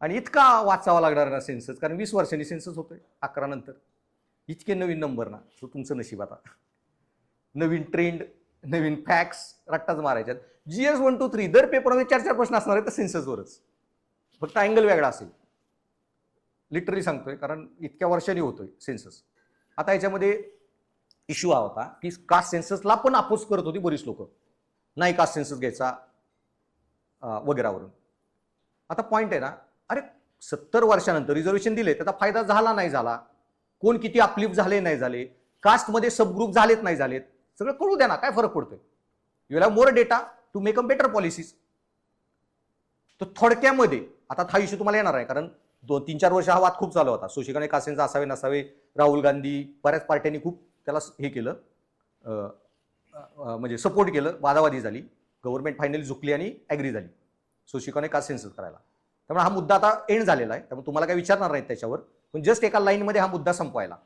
आणि इतका वाचावा लागणार ना सेन्सस, कारण 20 वर्षांनी सेन्सस होतोय 11 नंतर. इतके नवीन नंबर ना, सो तुमचं नशीब आता. नवीन ट्रेंड, नवीन फॅक्ट्स रट्टाच मारायच्यात. GS 1 2 3 दर पेपरमध्ये 4-4 प्रश्न असणार आहेत तर सेन्ससवरच, फक्त अँगल वेगळा असेल. लिटरली सांगतोय, कारण इतक्या वर्षांनी होतोय सेन्सस. आता याच्यामध्ये इश्यू हा होता की कास्ट सेन्ससला पण अपोज करत होती बरीच लोक, नाही कास्ट सेन्सस घ्यायचा वगैरेवरून. आता पॉइंट आहे ना, अरे 70 वर्षानंतर रिझर्वेशन दिले, त्याचा फायदा झाला नाही झाला, कोण किती अपलिफ्ट झाले नाही झाले, कास्टमध्ये सबग्रुप झालेत नाही झालेत, सगळं कळू द्या ना, काय फरक पडतोय? You have more data to make a better policies. तर थोडक्यामध्ये आता हा इश्यू तुम्हाला येणार आहे, कारण 2-3-4 वर्ष हा वाद खूप चालू होता, सोशिओ इकॉनॉमिक कास्ट सेन्सस असावे नसावे. राहुल गांधी, बऱ्याच पार्ट्यांनी खूप त्याला हे केलं, म्हणजे सपोर्ट केलं, वादावादी झाली. गव्हर्नमेंट फायनली झुकली आणि ॲग्री झाली सोशिओ इकॉनॉमिक कास्ट सेन्सस करायला. त्यामुळे हा मुद्दा आता एंड झालेला आहे, त्यामुळे तुम्हाला काही विचारणार नाहीत त्याच्यावर, पण जस्ट एका लाईनमध्ये हा मुद्दा संपवायला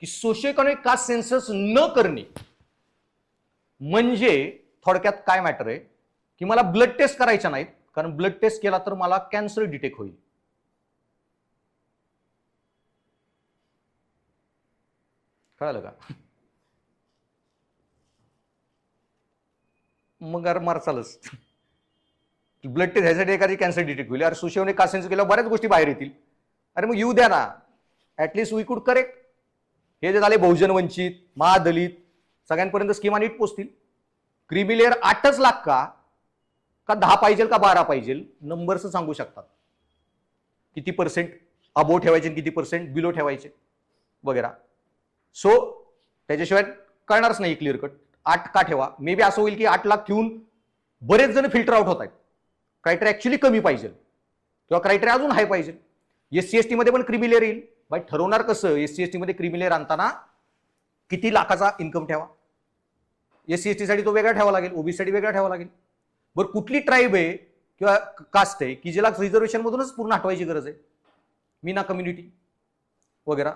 की सोशिओ इकॉनॉमिक कास्ट सेन्सस न करणे म्हणजे थोडक्यात काय मॅटर आहे की मला ब्लड टेस्ट करायच्या नाहीत, कारण ब्लड टेस्ट केला तर मला कॅन्सर डिटेक्ट होईल. कळालं का? मग मार चालच, ब्लड टेस्ट ह्यासाठी एखादी कॅन्सर डिटेक्ट होईल. अरे सोशिओ इकॉनॉमिक कास्ट सेन्सस केल्यावर बऱ्याच गोष्टी बाहेर येतील. अरे मग येऊ द्या ना, ऍटलिस्ट वी कुड करेक्ट. हे जे झाले बहुजन वंचित, महादलित, सगळ्यांपर्यंत स्कीमा नीट पोचतील. क्रिमिलेअर 8च लाख का 10 पाहिजे का 12 पाहिजे, नंबर्स सांगू शकतात. किती % अबो ठेवायचे, किती % बिलो ठेवायचे वगैरे. सो त्याच्याशिवाय कळणारच नाही क्लिअर कट 8 का ठेवा. मे बी असं होईल की 8 लाख ठेवून बरेच जण फिल्टर आउट होत आहेत, क्रायटेरिया ऍक्च्युली कमी पाहिजे किंवा क्रायटेरिया अजून हाय पाहिजे. SC ST मध्ये पण क्रिमिलेअर येईल. बाई ठरवणार कसं? SC ST मध्ये क्रिमिलेअर आणताना किती लाखाचा इन्कम ठेवा, SC ST साठी तो वेगळा ठेवा लागेल, ओबीसी साठी वेगळा ठेवा लागेल. बरं कुठली ट्राईब आहे किंवा कास्ट आहे की ज्याला रिझर्वेशन मधूनच पूर्ण हटवायची गरज आहे? मीना कम्युनिटी वगैरे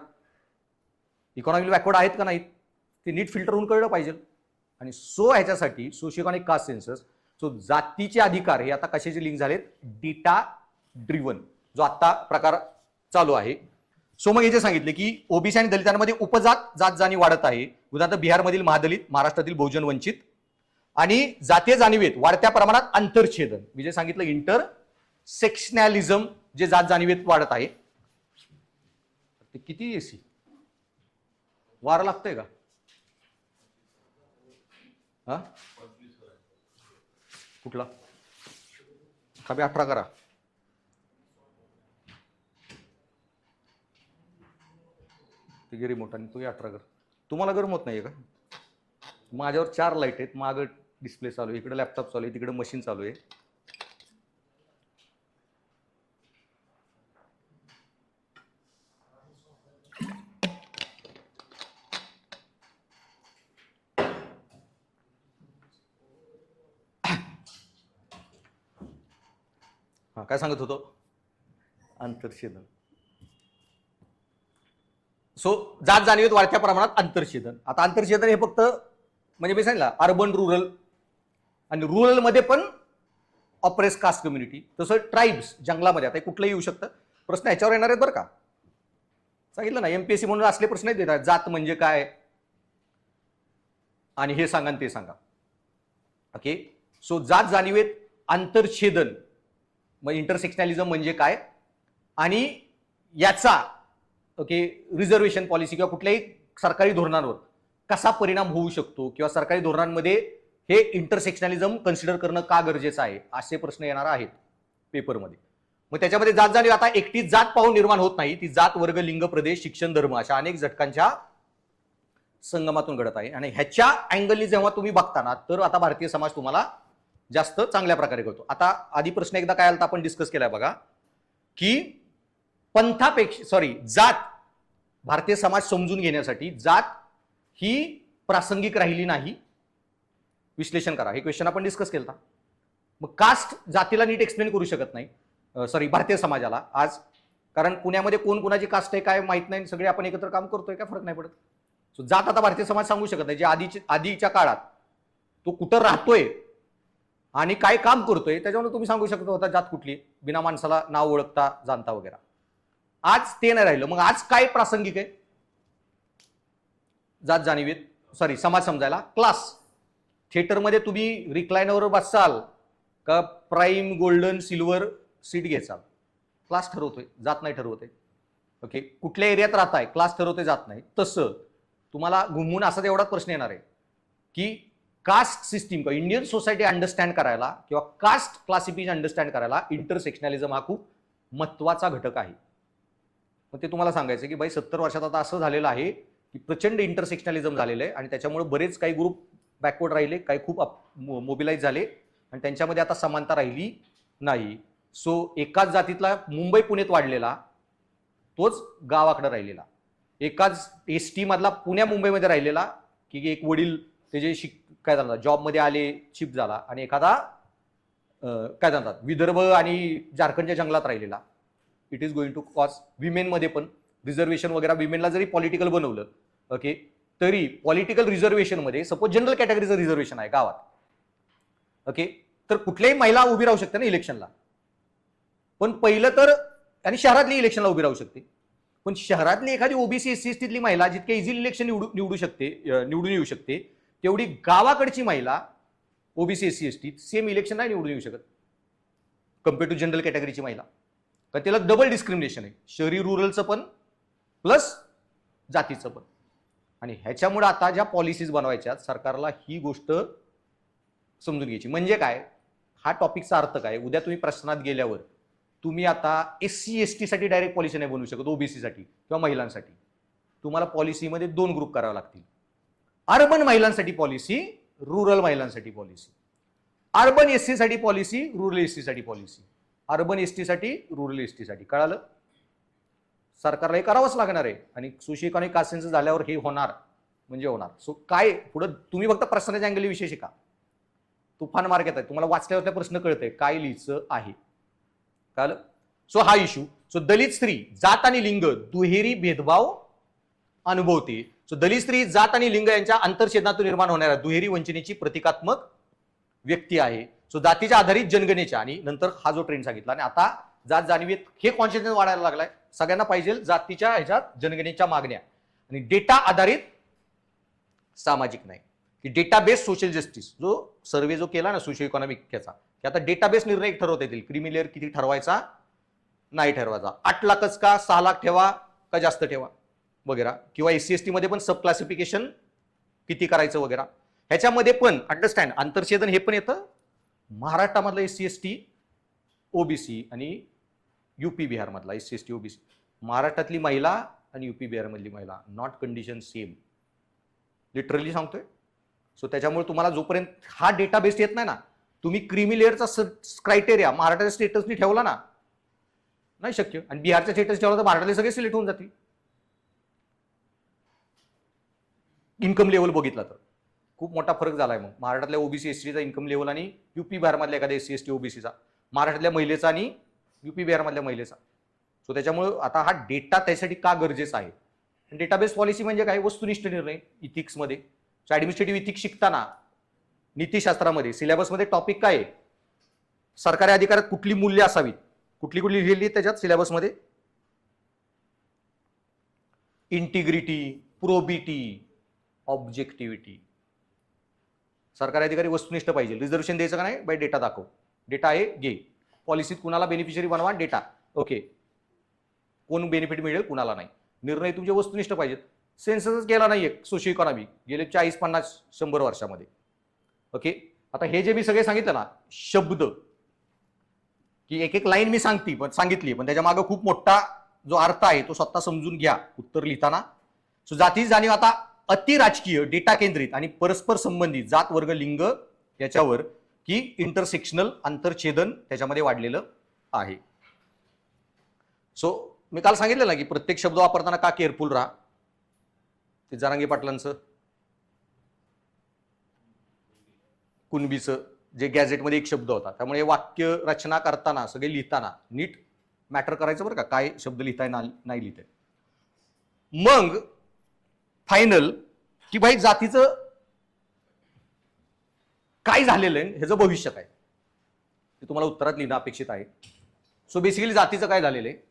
इकॉनॉमिकली बॅकवर्ड आहेत का नाहीत ते नीट फिल्टर होऊन कळलं पाहिजे. आणि सो ह्याच्यासाठी socio economic caste census, so जातीचे अधिकार हे आता कशाचे लिंक झालेत? डेटा ड्रिव्हन जो आता प्रकार चालू आहे. सो मग हे जे सांगितले की ओबीसी आणि दलितांमध्ये उपजात जात जाणी वाढत आहे. उदाहरणार्थ बिहारमधील महादलित, महाराष्ट्रातील बहुजन वंचित, आणि जातीय जाणीवेत वाढत्या प्रमाणात आंतरछेदन. मी जे सांगितलं इंटरसेक्शनॅलिझम जे जात जाणीवेत वाढत आहे. ते किती एसी वार लागतंय का? हा कुठला? खाबी 18 करा. ते रिमोट आणि तोही 18 कर. तुम्हाला गरम होत नाहीये का? माझ्यावर 4 लाईट आहेत, मागं डिस्प्ले चालू आहे, इकडे लॅपटॉप चालू आहे, तिकडे मशीन चालू आहे. हा काय सांगत होतो? अंतर्छेदन. सो जात जाणीवेत वाढत्या प्रमाणात अंतर्छेदन. आता अंतर्छेदन हे फक्त म्हणजे मी सांगितलं अर्बन रुरल आणि रुरल मध्ये पण ऑपरेस कास्ट कम्युनिटी, तसं ट्राईब्स जंगलामध्ये. आता कुठलंही येऊ शकतं. प्रश्न ह्याच्यावर येणार आहेत बरं का. सांगितलं ना एमपीएससी म्हणून असले प्रश्न देतात, जात म्हणजे काय आणि हे सांगा ते सांगा. ओके. सो जात जाणीवेत आंतरछेदन मग इंटरसेक्शनॅलिझम म्हणजे काय आणि याचा ओके रिझर्वेशन पॉलिसी किंवा कुठल्याही सरकारी धोरणांवर कसा परिणाम होऊ शकतो किंवा सरकारी धोरणांमध्ये हे इंटरसेक्शनॅलिझम कन्सिडर करणं का गरजेचं आहे असे प्रश्न येणार आहेत पेपरमध्ये. मग त्याच्यामध्ये जात जाणीव आता एकटीच जात पाहून निर्माण होत नाही, ती जात वर्ग लिंग प्रदेश शिक्षण धर्म अशा अनेक घटकांच्या संगमातून घडत आहे. आणि ह्याच्या अँगलनी जेव्हा तुम्ही बघताना तर आता भारतीय समाज तुम्हाला जास्त चांगल्या प्रकारे करतो. आता आधी प्रश्न एकदा काय आला आपण डिस्कस केलाय बघा की पंथापेक्षा जात भारतीय समाज समजून घेण्यासाठी जात ही प्रासंगिक राहिली नाही. विश्लेषण करा. हे क्वेश्चन आपण डिस्कस केलं. मग कास्ट जातीला नीट एक्सप्लेन करू शकत नाही भारतीय समाजाला आज, कारण पुण्यामध्ये कोण कोणाची कास्ट आहे काय माहित नाही, सगळे आपण एकत्र काम करतोय काय फरक नाही पडत. सो जात आता भारतीय समाज सांगू शकत नाही. जे आधीच्या काळात तो कुठं राहतोय आणि काय काम करतोय त्याच्यावर तुम्ही सांगू शकता होता जात कुठली बिना माणसाला नाव ओळखता जाणता वगैरे. आज ते नाही राहिलं. मग आज काय प्रासंगिक आहे जात जाणीवेत समाज समजायला? क्लास. थिएटरमध्ये तुम्ही रिक्लायनरवर बसाल का प्राईम गोल्डन सिल्वर सीट घ्याल? क्लास ठरवतोय, जात नाही ठरवतोय. ओके. कुठल्या एरियात राहताय क्लास ठरवतोय, जात नाही. तसं तुम्हाला घुमून असाच एवढाच प्रश्न येणार आहे की कास्ट सिस्टीम किंवा इंडियन सोसायटी अंडरस्टँड करायला किंवा कास्ट क्लासिफिकेशन अंडरस्टँड करायला इंटरसेक्शनॅलिझम हा खूप महत्वाचा घटक आहे. मग ते तुम्हाला सांगायचं की भाई 70 वर्षात आता असं झालेलं आहे की प्रचंड इंटरसेक्शनॅलिझम झालेलं आहे आणि त्याच्यामुळे बरेच काही ग्रुप बॅकवर्ड राहिले, काही खूप मोबिलाइज झाले आणि त्यांच्यामध्ये आता समानता राहिली नाही. सो एकाच जातीतला मुंबई पुण्यात वाढलेला तोच गावाकडे राहिलेला, एकाच एसटी मधला पुण्या मुंबईमध्ये राहिलेला की एक वडील त्याचे काय झालं जॉबमध्ये आले शिफ्ट झाला आणि एखादा काय म्हणतात विदर्भ आणि झारखंडच्या जंगलात राहिलेला. It is going to cause विमेनमध्ये पण रिझर्वेशन वगैरे विमेनला जरी पॉलिटिकल बनवलं ओके तरी पॉलिटिकल रिझर्वेशनमध्ये सपोज जनरल कॅटेगरीचं रिझर्वेशन आहे गावात ओके तर कुठल्याही महिला उभी राहू शकते ना इलेक्शनला. पण पहिलं तर आणि शहरातली इलेक्शनला उभी राहू शकते. पण शहरातली एखादी ओबीसी एससी एसटीतली महिला जितके इझिली इलेक्शन निवडून येऊ शकते तेवढी गावाकडची महिला OBC SC ST same election नाही निवडून येऊ शकत कम्पेअर टू जनरल कॅटेगरीची महिला. तर त्याला डबल डिस्क्रिमिनेशन आहे, शहरी रुरलचं पण प्लस जातीचं पण. आणि ह्याच्यामुळे आता ज्या पॉलिसीज बनवायच्या सरकारला ही गोष्ट समजून घ्यायची. म्हणजे काय हा टॉपिकचा अर्थ काय, उद्या तुम्ही प्रश्नात गेल्यावर तुम्ही आता एससी एसटी साठी डायरेक्ट पॉलिसी नाही बनवू शकत, ओबीसी साठी किंवा महिलांसाठी. तुम्हाला पॉलिसीमध्ये 2 ग्रुप करावे लागतील. अर्बन महिलांसाठी पॉलिसी, रुरल महिलांसाठी पॉलिसी. अर्बन एससी साठी पॉलिसी, रुरल एसटी साठी पॉलिसी. अर्बन एसटी साठी, रुरल एसटी साठी. कळालं? सरकारला हे करावंच लागणार आहे आणि सोशल इकॉनॉमिक कास्ट सेन्सस झाल्यावर हे होणार म्हणजे होणार. सो काय पुढे तुम्ही फक्त प्रश्नाच्या अँगल विषय शिका. तुफान मार्क येत आहे तुम्हाला, वाचल्यावर प्रश्न कळतंय काय लिहायचं आहे. कळलं? सो हा इश्यू. सो दलित स्त्री जात आणि लिंग दुहेरी भेदभाव अनुभवते. सो दलित स्त्री जात आणि लिंग यांच्या आंतरछेदनातून निर्माण होणाऱ्या दुहेरी वंचनेची प्रतिकात्मक व्यक्ती आहे. सो जातीच्या आधारित जनगणनेच्या आणि नंतर हा जो ट्रेंड सांगितला आणि आता जात जाणीवेत हे कॉन्शियसनेस वाढायला लागलाय. सगळ्यांना पाहिजे जातीच्या ह्याच्यात जनगणनेच्या मागण्या आणि डेटा आधारित सामाजिक न्याय की डेटाबेस सोशल जस्टिस. जो सर्वे जो केला ना सोशिओ इकॉनॉमिक याचा की आता डेटाबेस निर्णय ठरवता येतील. क्रिमी लेअर किती ठरवायचा नाही ठरवायचा, 8 लाखच का 6 लाख ठेवा का जास्त ठेवा. वगैरे, किंवा SC/ST मध्ये पण सब क्लासिफिकेशन किती करायचं वगैरे. ह्याच्यामध्ये पण अंडरस्टँड आंतरछेदन हे पण येतं. महाराष्ट्रामधलं SC/ST OBC आणि UP बिहार मधला SC/ST OBC, महाराष्ट्रातली महिला आणि UP बिहार मधली महिला नॉट कंडिशन सेम, लिटरली सांगतोय. सो त्याच्यामुळे तुम्हाला जोपर्यंत हा डेटाबेस येत नाही ना, तुम्ही क्रीमी लेअरचा क्रायटेरिया महाराष्ट्राच्या स्टेटसनी ठेवला ना, नाही शक्य. आणि बिहारच्या स्टेटस ठेवला तर महाराष्ट्रातले सगळे सिलेक्ट होऊन जातील. इन्कम लेवल बघितला तर खूप मोठा फरक झालाय. मग महाराष्ट्रातल्या OBC STचा इन्कम लेवल आणि UP बिहार मधल्या एखाद्या SC/ST OBCचा, महाराष्ट्रातल्या महिलेचा आणि UP बिहार मधल्या महिलेचा. सो त्याच्यामुळे आता हा डेटा त्यासाठी का गरजेचा आहे. डेटाबेस पॉलिसी म्हणजे काय, वस्तुनिष्ठ निर्णय इथिक्समध्ये. ऍडमिनिस्ट्रेटिव्ह इथिक्स शिकताना नीतीशास्त्रामध्ये सिलेबसमध्ये टॉपिक काय आहे, सरकारी अधिकारात कुठली मूल्य असावीत, कुठली कुठली लिहिली त्याच्यात सिलेबसमध्ये, इंटिग्रिटी, प्रोबिटी, ऑब्जेक्टिव्हिटी. सरकारी अधिकारी वस्तुनिष्ठ पाहिजे. रिझर्वेशन द्यायचं का नाही, बाय डेटा दाखव, डेटा आहे घे. पॉलिसीत कुणाला बेनिफिशियरी बनवा, डेटा ओके, कोण बेनिफिट मिळेल कुणाला नाही. निर्णय तुमचे वस्तुनिष्ठ पाहिजेत. सेन्ससच केला नाहीये सोशिओ इकॉनॉमी गेले 40-50-100 वर्षामध्ये. ओके, आता हे जे मी सगळे सांगितलं ना शब्द, की एक एक लाईन मी सांगितली, पण त्याच्या मागे खूप मोठा जो अर्थ आहे तो स्वतः समजून घ्या उत्तर लिहिताना. सो जातीची जाणीव आता अति राजकीय, डेटा केंद्रित आणि परस्पर संबंधित जात, वर्ग, लिंग याच्यावर, की इंटरसेक्शनल आंतरछेदन त्याच्यामध्ये वाढलेलं आहे. सो मी काल सांगितलं ना की प्रत्येक शब्द वापरताना का केअरफुल राहा. ते जरांगे पाटलांचं कुणबीचं जे गॅझेटमध्ये एक शब्द होता, त्यामुळे वाक्य रचना करताना सगळे लिहिताना नीट मॅटर करायचं बरं का, काय शब्द लिहिताय नाही लिहिताय. मग फायनल की भाई जातीचं काय झालेलं आहे, ह्याचं भविष्य काय, ते तुम्हाला उत्तरात लिहिणं अपेक्षित आहे. सो बेसिकली जातीचं काय झालेलं आहे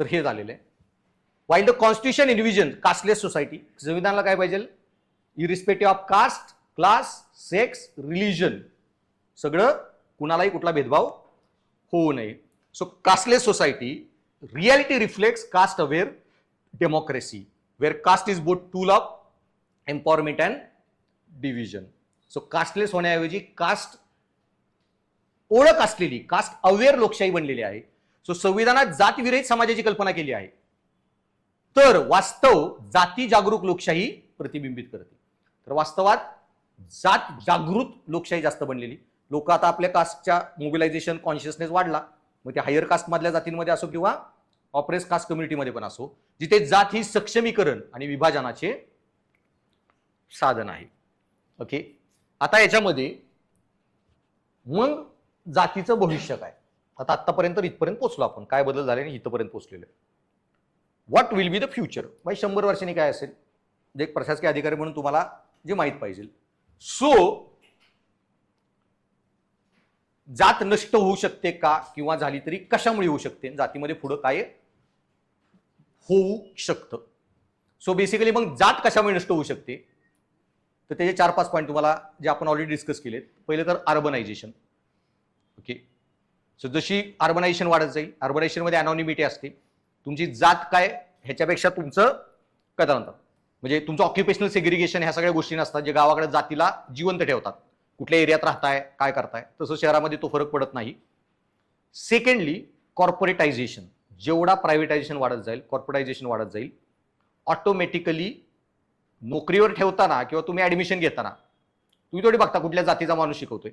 तर हे झालेलं आहे. While the constitution envision casteless society, संविधानाला काय पाहिजे, irrespective of caste, class, sex, religion, सगळं कुणालाही कुठला भेदभाव होऊ नये. So casteless society reality reflects caste aware democracy where caste is both tool of empowerment and division. So casteless होण्याऐवजी कास्ट ओळख असलेली, कास्ट अवेअर लोकशाही बनलेली आहे. सो संविधानात जातविरहित समाजाची कल्पना केली आहे, तर वास्तव जाती जागरूक लोकशाही प्रतिबिंबित करते. तर वास्तवात जात जागृत लोकशाही जास्त बनलेली. लोक आता आपल्या कास्टच्या मोबिलायझेशन कॉन्शियसनेस वाढला, मग ते हायर कास्ट मधल्या जातींमध्ये असो किंवा ऑपरेस कास्ट कम्युनिटीमध्ये पण असो, जिथे जात ही सक्षमीकरण आणि विभाजनाचे साधन आहे. ओके, आता याच्यामध्ये मग जातीचं भविष्य काय. आता आतापर्यंत इथपर्यंत पोहोचलो आपण, काय बदल झाले आणि इथपर्यंत पोहोचलेलो आहे. What will be the future, बाई 100 वर्षांनी काय असेल, जे एक प्रशासकीय अधिकारी म्हणून तुम्हाला जे माहित पाहिजे. सो जात नष्ट होऊ शकते का, किंवा झाली तरी कशामुळे होऊ शकते, जातीमध्ये पुढे काय होऊ शकतं. सो बेसिकली मग जात कशामुळे नष्ट होऊ शकते, तर त्याचे 4-5 पॉईंट तुम्हाला जे आपण ऑलरेडी डिस्कस केलेत. पहिले तर अर्बनायझेशन. ओके, सो जशी अर्बनायझेशन वाढत जाईल, अर्बनायझेशनमध्ये अनॉनिमिटी असते, तुमची जात काय ह्याच्यापेक्षा तुमचं काय म्हणतात, म्हणजे तुमचं ऑक्युपेशनल सेग्रिगेशन, ह्या सगळ्या गोष्टी नसतात जे गावाकडे जातीला जिवंत ठेवतात. कुठल्या एरियात राहताय, काय करताय, तसं शहरामध्ये तो फरक पडत नाही. सेकंडली कॉर्पोरेटायझेशन, जेवढा प्रायव्हेटायझेशन वाढत जाईल, कॉर्पोरेटायझेशन वाढत जाईल, ऑटोमॅटिकली नोकरीवर ठेवताना किंवा तुम्ही ऍडमिशन घेताना तुम्ही थोडी बघता कुठल्या जातीचा माणूस शिकवतोय,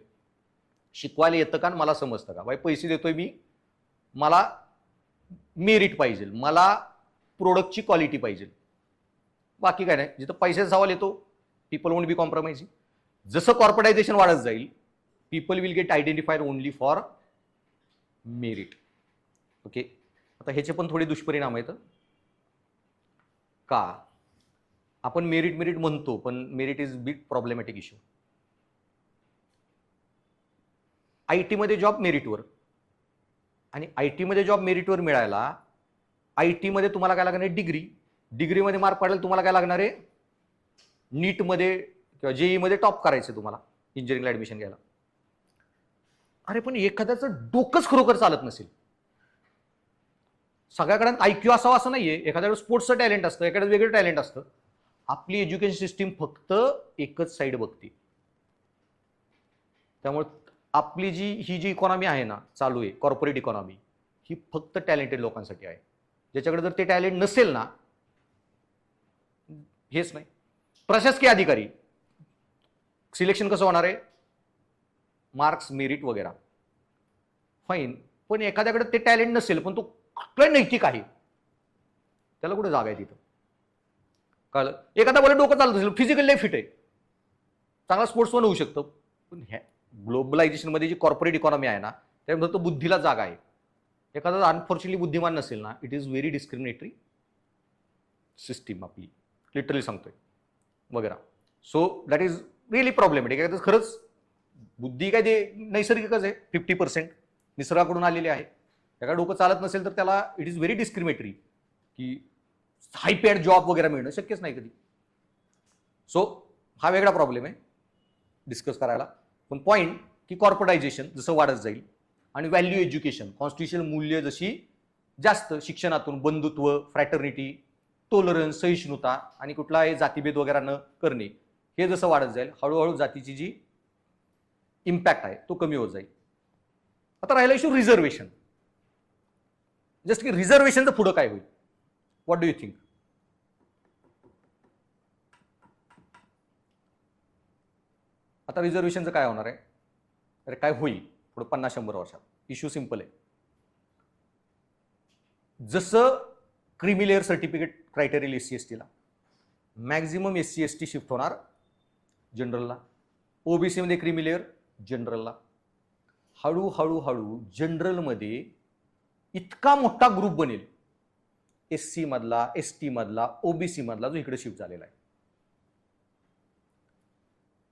शिकवायला येतं का, मला समजतं का, बाई पैसे देतोय मी, मला मेरिट पाहिजे, मला प्रोडक्टची क्वालिटी पाहिजे, बाकी काय नाही. जिथं पैशाचा सवाल येतो पीपल वोंट बी कॉम्प्रोमाइजिंग. जसं कॉर्पोरेटायझेशन वाढत जाईल, people will get identified only for merit. Okay, आता ह्याचे पण थोडे दुष्परिणाम आहेत. का आपण मेरिट म्हणतो, पण merit is big problematic issue. IT मध्ये जॉब मेरिटवर, आणि IT मध्ये जॉब मेरिटवर मिळायला IT मध्ये तुम्हाला काय लागणार आहे, डिग्रीमध्ये मार्क पडला तुम्हाला काय लागणार आहे, नीटमध्ये किंवा JEE मध्ये टॉप करायचं तुम्हाला इंजिनिअरिंगला ऍडमिशन घ्यायला. अरे पण एखाद्याचं डोकंच खरोखर चालत नसेल, सगळ्याकडे IQ असावं असं नाहीये. एखाद्याकडे स्पोर्ट्सचं टॅलेंट असतं, एखाद्याकडे वेगळं टॅलेंट असतं. आपली एज्युकेशन सिस्टीम फक्त एकच साईड बघते. त्यामुळे आपली ही जी इकॉनॉमी आहे ना, चालू आहे कॉर्पोरेट इकॉनॉमी, ही फक्त टॅलेंटेड लोकांसाठी आहे. ज्याच्याकडे जर ते टॅलेंट नसेल ना, हेच नाही. प्रशासकीय अधिकारी सिलेक्शन कसं होणार आहे? मार्क्स, मेरिट वगैरे, फाईन. पण एखाद्याकडे ते टॅलेंट नसेल, पण तो नैतिक आहे, त्याला कुठे जागा आहे तिथं? कळलं? एखादा बोला डोकं चालत असेल, फिजिकली फिट आहे, चांगला स्पोर्ट्समन होऊ शकतो, पण ह्या ग्लोबलायझेशन मध्ये जी कॉर्पोरेट इकॉनॉमी आहे ना, त्यामध्ये तो बुद्धीला जागा आहे. एखादा अनफॉर्च्युनेटली बुद्धिमान नसेल ना, it is very discriminatory system आपली, लिटरली सांगतोय वगैरे. So that is really problematic. खरंच बुद्धी काय ते नैसर्गिकच आहे, 50% निसर्गाकडून आलेली आहे. त्याला डोकं चालत नसेल तर त्याला इट इज व्हेरी डिस्क्रिमिनेटरी की हाय पेड जॉब वगैरे मिळणं शक्यच नाही कधी. सो हा वेगळा प्रॉब्लेम आहे डिस्कस करायला. पण पॉईंट की कॉर्पोरेटायझेशन जसं वाढत जाईल आणि व्हॅल्यू एज्युकेशन, कॉन्स्टिट्युशनल मूल्य जशी जास्त शिक्षणातून, बंधुत्व, फ्रॅटर्निटी, टॉलरन्स, सहिष्णुता आणि कुठलाही जातीभेद वगैरे न करणे, हे जसं वाढत जाईल हळूहळू जातीची जी इम्पॅक्ट आहे तो कमी होत जाईल. आता राहिला इश्यू रिझर्वेशन. जस्ट की रिझर्वेशनचं पुढं काय होईल? What do you think? आता रिझर्वेशनचं काय होणार आहे? अरे काय होईल पुढे 50-100 वर्षात? इश्यू सिंपल आहे. जसं creamy layer certificate criterial SC ST ला, मॅक्झिमम SC ST शिफ्ट होणार जनरलला, ओबीसी मध्ये क्रीमी लेअर जनरलला. हळूहळू जनरलमध्ये इतका मोठा ग्रुप बनेल SC मधला, ST मधला, OBC मधला, जो इकडे शिफ्ट झालेला आहे.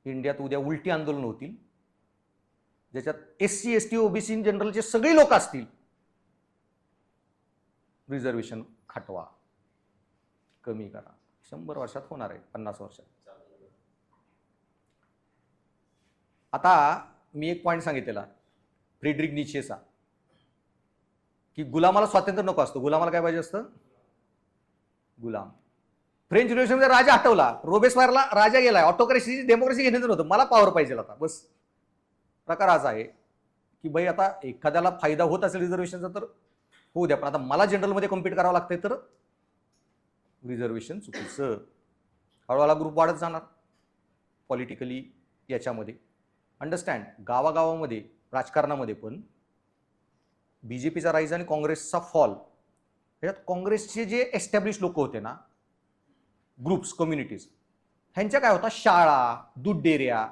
इंडियात उद्या उलटी आंदोलन होतील ज्याच्यात SC ST OBC जनरलचे सगळे लोक असतील. रिझर्वेशन खाटवा, कमी करा. 100 वर्षात होणार आहे, 50 वर्षात. आता मी एक पॉईंट सांगितलेला फ्रेडरिक नीचेचा, की गुलामाला स्वातंत्र्य नको असतं, गुलामाला काय पाहिजे असतं? गुलाम. फ्रेंच रिव्होल्युशनमध्ये राजा हटवला, रोबेस्पायरला राजा गेलाय, ऑटोक्रेसी डेमोक्रेसी घेण्याचं नव्हतं, मला पॉवर पाहिजे आता बस. प्रकार असा आहे की भाई आता एखाद्याला फायदा होत असेल रिझर्वेशनचा तर होऊ द्या, पण आता मला जनरलमध्ये कम्पीट करावं लागतंय तर रिझर्वेशन चुकीचं. हळूहळू ग्रुप वाढत जाणार पॉलिटिकली याच्यामध्ये. अंडरस्टँड, गावागावामध्ये राजकारणामध्ये पण बीजेपीचा राईज आणि काँग्रेसचा फॉल, ह्याच्यात काँग्रेसचे जे एस्टॅब्लिश लोक होते ना, ग्रुप्स, कम्युनिटीज, ह्यांच्या काय होता, शाळा, दूध डेऱ्या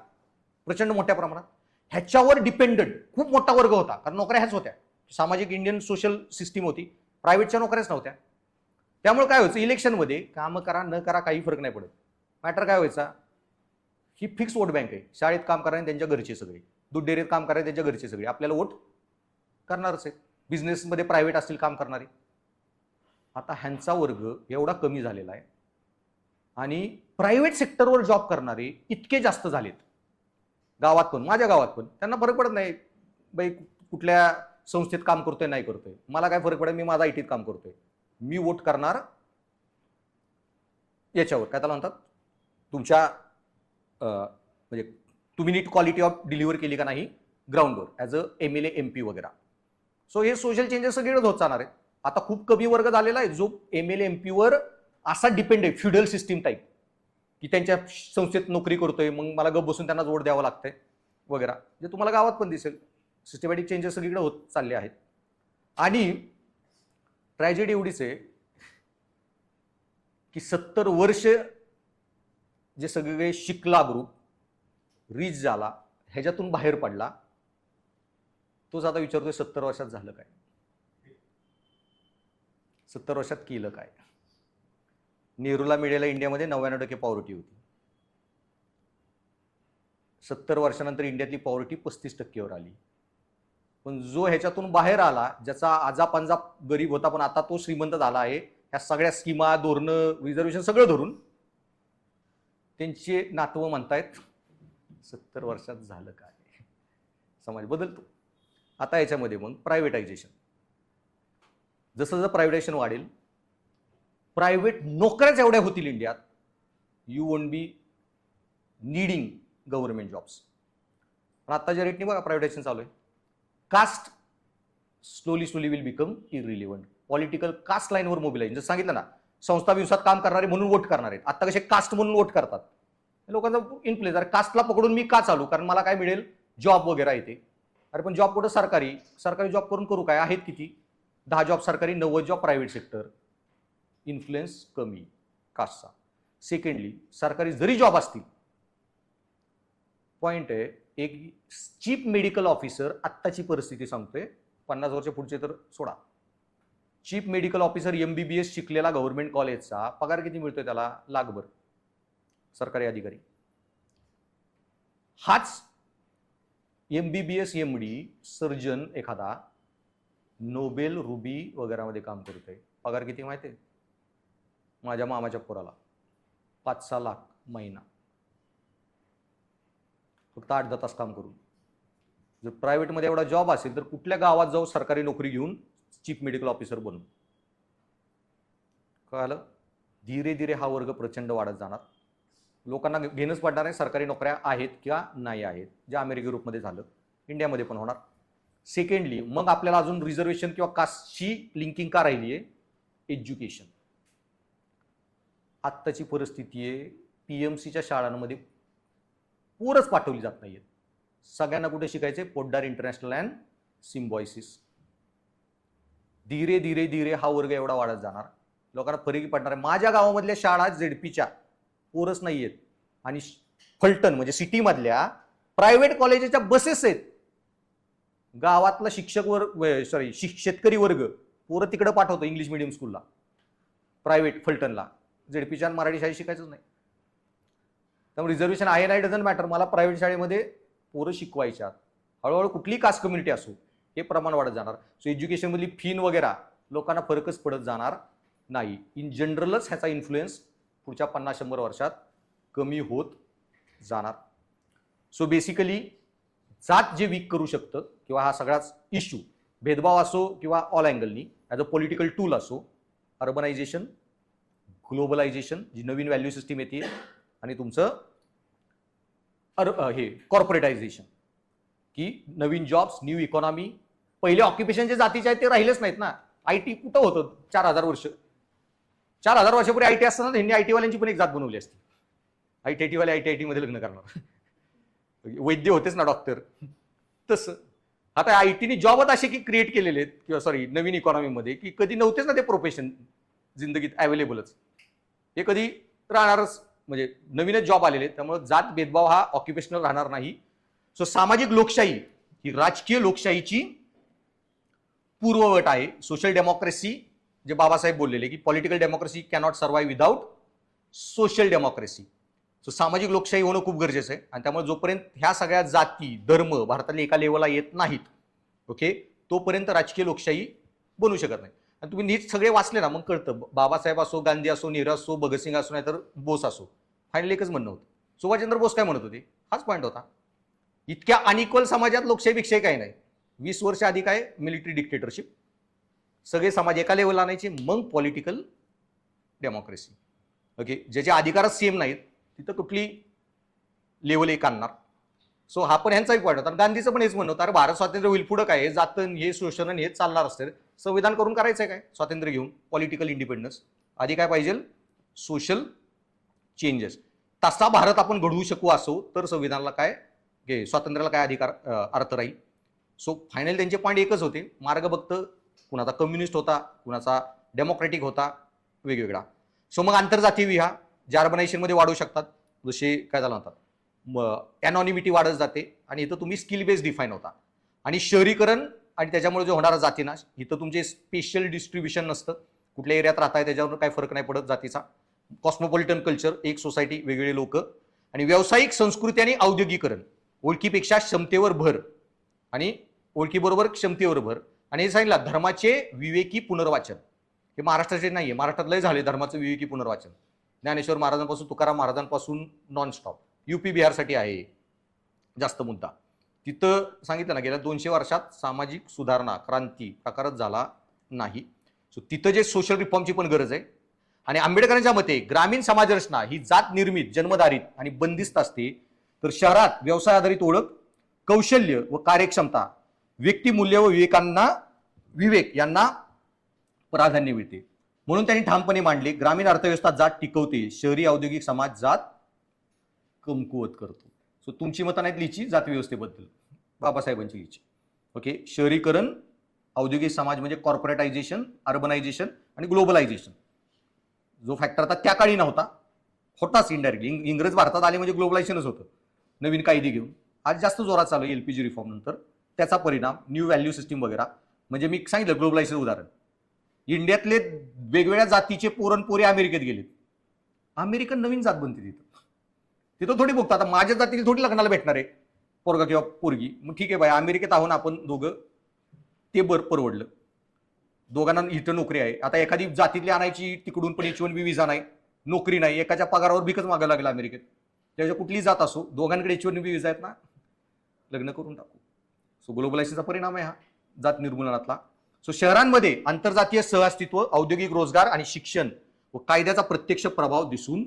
प्रचंड मोठ्या प्रमाणात ह्याच्यावर डिपेंडंट खूप मोठा वर्ग होता. कारण नोकऱ्या ह्याच होत्या, सामाजिक इंडियन सोशल सिस्टीम होती, प्रायव्हेटच्या नोकऱ्याच नव्हत्या. त्यामुळे काय व्हायचं, इलेक्शनमध्ये काम करा न करा काही फरक नाही पडत. मॅटर काय व्हायचा, ही फिक्स वोट बँक आहे. शाळेत काम करायला त्यांच्या घरचे सगळे, दूध डेअरीत काम करायला त्यांच्या घरचे सगळे आपल्याला वोट करणारच आहेत. बिझनेसमध्ये प्रायव्हेट असतील काम करणारे. आता ह्यांचा वर्ग एवढा कमी झालेला आहे आणि प्रायव्हेट सेक्टरवर जॉब करणारे इतके जास्त झालेत. गावात पण, माझ्या गावात पण, त्यांना फरक पडत नाही बाई कुठल्या संस्थेत काम करतोय नाही करतोय, मला काय फरक पडेल, मी माझा ITत काम करतोय, मी वोट करणार याच्यावर, काय त्याला म्हणतात, तुमच्या म्हणजे तुम्ही नीट क्वालिटी ऑफ डिलिव्हर केली का नाही ग्राउंडवर ॲज अ MLA MP वगैरे. सो हे सोशल चेंजेस सगळेच होत जाणार आहेत. आता खूप कमी वर्ग झालेला आहे जो MLA MP वर असा डिपेंड आहे, फ्युडल सिस्टीम टाईप, की त्यांच्या संस्थेत नोकरी करतोय, मग मला गप बसून त्यांना वोट द्यावं लागतंय वगैरे. जे तुम्हाला गावात पण दिसेल, सिस्टमॅटिक चेंजेस सगळीकडे होत चालले आहेत. आणि ट्रॅजेडी एवढीच आहे की 70 वर्ष जे सगळे शिकला ग्रुप, रिच झाला, ह्याच्यातून बाहेर पडला, तोच आता विचारतोय 70 वर्षात झालं काय, 70 वर्षात केलं काय. नेहरूला मिळालेला इंडियामध्ये 99% पॉवर्टी होती. 70 वर्षानंतर इंडियातली पॉवर्टी 35% आली. पण जो ह्याच्यातून बाहेर आला, ज्याचा आजापंजाप गरीब होता पण आता तो श्रीमंत झाला आहे, ह्या सगळ्या स्कीमा, धोरणं, रिझर्वेशन सगळं धरून, त्यांचे नातवं म्हणतायत 70 वर्षात झालं काय. समाज बदलतो. आता याच्यामध्ये मग प्रायव्हेटायझेशन, जसं जसं प्रायव्हेटायझेशन वाढेल, प्रायव्हेट नोकऱ्याच एवढ्या होतील इंडियात, you won't be needing government jobs. पण आता ज्या रेटने बघा प्रायव्हेटायझेशन चालू आहे, caste slowly will become irrelevant. Political caste लाईनवर मोबिलाइज, जसं सांगितलं ना, संस्था विंसात काम करणारे म्हणून वोट करणार आहेत. आता कसे कास्ट म्हणून वोट करतात, लोकांचा इन्फ्लुएन्स. अरे कास्टला पकडून मी का चालू, कारण मला काय मिळेल, जॉब वगैरे येते. अरे पण जॉब कुठं सरकारी जॉब करून करू काय, आहेत किती, 10 जॉब सरकारी, 90 जॉब प्रायव्हेट सेक्टर. इन्फ्लुएन्स कमी कास्टचा. सेकंडली, सरकारी जरी जॉब असतील, पॉइंट आहे, एक चीफ मेडिकल ऑफिसर, आत्ताची परिस्थिती सांगतोय, 50 वर्ष पुढचे तर सोडा, चीफ मेडिकल ऑफिसर MBBS शिकलेला गव्हर्नमेंट कॉलेजचा पगार किती मिळतोय त्याला, लाखभर. सरकारी अधिकारी. हाच MBBS MD सर्जन एखादा नोबेल रुबी वगैरे मध्ये काम करतोय, पगार किती माहिती आहे, माझ्या मामाच्या पोराला 5-6 लाख महिना, फक्त 8-10 तास काम करून. जर प्रायव्हेटमध्ये एवढा जॉब असेल तर कुठल्या गावात जाऊ सरकारी नोकरी घेऊन चीफ मेडिकल ऑफिसर बनून. कळालं. धीरे धीरे हा वर्ग प्रचंड वाढत जाणार. लोकांना घेणंच पडणार आहे सरकारी नोकऱ्या आहेत किंवा नाही आहेत, जे अमेरिका युरोपमध्ये झालं, इंडियामध्ये पण होणार. सेकंडली, मग आपल्याला अजून रिझर्वेशन किंवा कास्टची लिंकिंग का राहिली आहे, एज्युकेशन. आत्ताची परिस्थिती आहे, PMCच्या शाळांमध्ये पोरच पाठवली जात नाहीये. सगळ्यांना कुठे शिकायचे, पोद्दार इंटरनॅशनल अँड सिम्बॉयसिस. धीरे धीरे धीरे हा वर्ग एवढा वाढत जाणार, लोकांना फरक पडणार आहे. माझ्या गावामधल्या शाळा ZPच्या पोरच नाही आहेत, आणि फलटण म्हणजे सिटीमधल्या प्रायव्हेट कॉलेजच्या बसेस आहेत. गावातला शिक्षक वर्ग, शेतकरी वर्ग पोरं तिकडे पाठवतो इंग्लिश मिडियम स्कूलला, प्रायव्हेट फलटणला. ZPच्या मराठी शाळेत शिकायचंच नाही. त्यामुळे रिझर्वेशन आहे नाही डझंट मॅटर, मला प्रायव्हेट शाळेमध्ये पोरं शिकवायच्यात. हळूहळू कुठली कास्ट कम्युनिटी असो, हे प्रमाण वाढत जाणार. सो एज्युकेशनमधली फीन वगैरे लोकांना फरकच पडत जाणार नाही. इन जनरलच ह्याचा इन्फ्लुएन्स पुढच्या 50-100 वर्षात कमी होत जाणार. सो बेसिकली जात जे वीक करू शकतं, किंवा हा सगळाच इश्यू, भेदभाव असो किंवा ऑल अँगलनी ॲज अ पॉलिटिकल टूल असो, अर्बनायझेशन, ग्लोबलायझेशन, जी नवीन व्हॅल्यू सिस्टीम येते, आणि तुमचं हे कॉर्पोरेटायझेशन, की नवीन जॉब्स, न्यू इकॉनॉमी. पहिले ऑक्युपेशन जे जातीचे आहेत ते राहिलेच नाहीत ना. IT कुठं होतं 4000 वर्ष, 4000 वर्षापूर्वी IT असताना त्यांनी IT वाल्यांची पण एक जात बनवली असती. IT वाले IT मध्ये लग्न करणार, वैद्य होतेच ना, डॉक्टर. तसं आता IT ने जॉबच असे की क्रिएट केलेले आहेत, किंवा नवीन इकॉनॉमीमध्ये, की कधी नव्हतेच ना ते प्रोफेशन जिंदगीत अवेलेबलच, हे कधी राहणारच, म्हणजे नवीनच जॉब आलेले. त्यामुळे जात भेदभाव हा ऑक्युपेशनल राहणार नाही. सो सामाजिक लोकशाही ही राजकीय लोकशाहीची पूर्ववट आहे. सोशल डेमोक्रेसी, जे बाबासाहेब बोललेले की political democracy cannot survive without social democracy. So सामाजिक लोकशाही होणं खूप गरजेचं आहे. आणि त्यामुळे जोपर्यंत ह्या सगळ्या जाती, धर्म भारतातल्या एका लेवलला येत नाहीत, ओके, तोपर्यंत राजकीय लोकशाही बनू शकत नाही. आणि तुम्ही नीट सगळे वाचले ना, मग कळतं. बाबासाहेब असो, गांधी असो, नेहरू असो, भगतसिंग असो, नाहीतर बोस असो, फायनली एकच म्हणणं होतं. सुभाषचंद्र बोस काय म्हणत होते, हाच पॉईंट होता. इतक्या अनइक्वल समाजात लोकशाहीपेक्षा काही नाही. 20 वर्ष आधी काय मिलिटरी डिक्टेटरशिप, सगळे समाज एका लेवलला आणायचे, मग पॉलिटिकल डेमोक्रेसी. ओके, ज्याचे अधिकारच सेम नाहीत तिथं कुठली लेवल एक आणणार. सो हा पण ह्यांचाही पॉईंट होता. गांधीचं पण हेच म्हणणं होतं, अरे भारत स्वातंत्र्य होईल पुढं काय, हे जातं, हे शोषण, हेच चालणार असते. संविधान करून करायचंय काय, स्वातंत्र्य घेऊन, पॉलिटिकल इंडिपेंडन्स. आधी काय पाहिजे, सोशल चेंजेस. तसा भारत आपण घडवू शकू असो तर संविधानाला काय, स्वातंत्र्याला काय अधिकार अर्थ राहील. सो फायनल त्यांचे पॉईंट एकच होते, मार्ग बघत कुणाचा कम्युनिस्ट होता, कुणाचा डेमोक्रेटिक होता, वेगवेगळा. सो मग आंतरजातीय विवाह ज्या अर्बनायझेशनमध्ये वाढू शकतात, जसे काय झालं होतं, अनॉनिमिटी वाढत जाते, आणि इथं तुम्ही स्किल बेस्ड डिफाईन होता. आणि शहरीकरण आणि त्याच्यामुळे जो होणारा जातीनाश, इथं तुमचे स्पेशल डिस्ट्रीब्युशन नसतं, कुठल्या एरियात राहताय त्याच्यावर काही फरक नाही पडत जातीचा. कॉस्मोपॉलिटन कल्चर, एक सोसायटी, वेगवेगळे लोक. आणि व्यावसायिक संस्कृती आणि औद्योगिकरण, ओळखीपेक्षा क्षमतेवर भर, आणि ओळखीबरोबर क्षमतेवर भर. आणि हे सांगितलं धर्माचे विवेकी पुनर्वाचन, हे महाराष्ट्राचे नाहीये, महाराष्ट्रात लय झाले धर्माचं विवेकी पुनर्वाचन. ज्ञानेश्वर महाराजांपासून तुकाराम महाराजांपासून नॉनस्टॉप. UP बिहारसाठी आहे जास्त मुद्दा. तिथं सांगितलं ना, गेल्या 200 वर्षात सामाजिक सुधारणा, क्रांती प्रकारच झाला नाही. सो तिथं जे सोशल रिफॉर्मची पण गरज आहे. आणि आंबेडकरांच्या मते ग्रामीण समाज रचना ही जात निर्मित, जन्मधारित आणि बंदिस्त असते, तर शहरात व्यवसाय आधारित ओळख, कौशल्य व कार्यक्षमता, व्यक्तिमूल्य व विवेक यांना प्राधान्य मिळते. म्हणून त्यांनी ठामपणे मांडले, ग्रामीण अर्थव्यवस्था जात टिकवते, शहरी औद्योगिक समाज जात कमकुवत करतो. सो तुमची मतं नाहीत लिहिची जात व्यवस्थेबद्दल, बाबासाहेबांची लिहिची. ओके, शहरीकरण, औद्योगिक समाज म्हणजे कॉर्पोरेटायझेशन, अर्बनायझेशन आणि ग्लोबलायझेशन. जो फॅक्टर आता त्या काळी नव्हता, होताच इनडायरेक्टली. इंग्रज भारतात आले म्हणजे ग्लोबलायझेशनच होतं, नवीन कायदे घेऊन. आज जास्त जोरात चालू आहे एलपीजी रिफॉर्म नंतर, त्याचा परिणाम, न्यू व्हॅल्यू सिस्टीम वगैरे. म्हणजे मी सांगितलं ग्लोबलायझेशन उदाहरण. इंडियातले वेगवेगळ्या जातीचे पोरनपोरे अमेरिकेत गेलेत, अमेरिकन नवीन जात बनते तिथं थोडी बघतो. आता माझ्या जातीला थोडी लग्नाला भेटणार आहे पोरगा किंवा पोरगी. मग ठीक आहे बाय, अमेरिकेत आहोत आपण दोघं, ते परवडलं. दोघांना इथं नोकरी आहे. आता एखादी जातीतली आणायची तिकडून, पण H1B व्हिसा नाही, नोकरी नाही, एकाच्या पगारावर भिकच मागायला लागला अमेरिकेत. त्याच्या कुठलीही जात असो, दोघांकडे H1B व्हिसा आहेत ना, लग्न करून टाकू. सो ग्लोबलायझेशनचा परिणाम आहे हा जात निर्मूलनातला. सो शहरांमध्ये आंतरजातीय सहअस्तित्व, औद्योगिक रोजगार आणि शिक्षण व कायद्याचा प्रत्यक्ष प्रभाव दिसून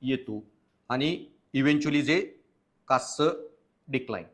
येतो. आणि इव्हेंच्युअली जे कास्टचं डिक्लाइन.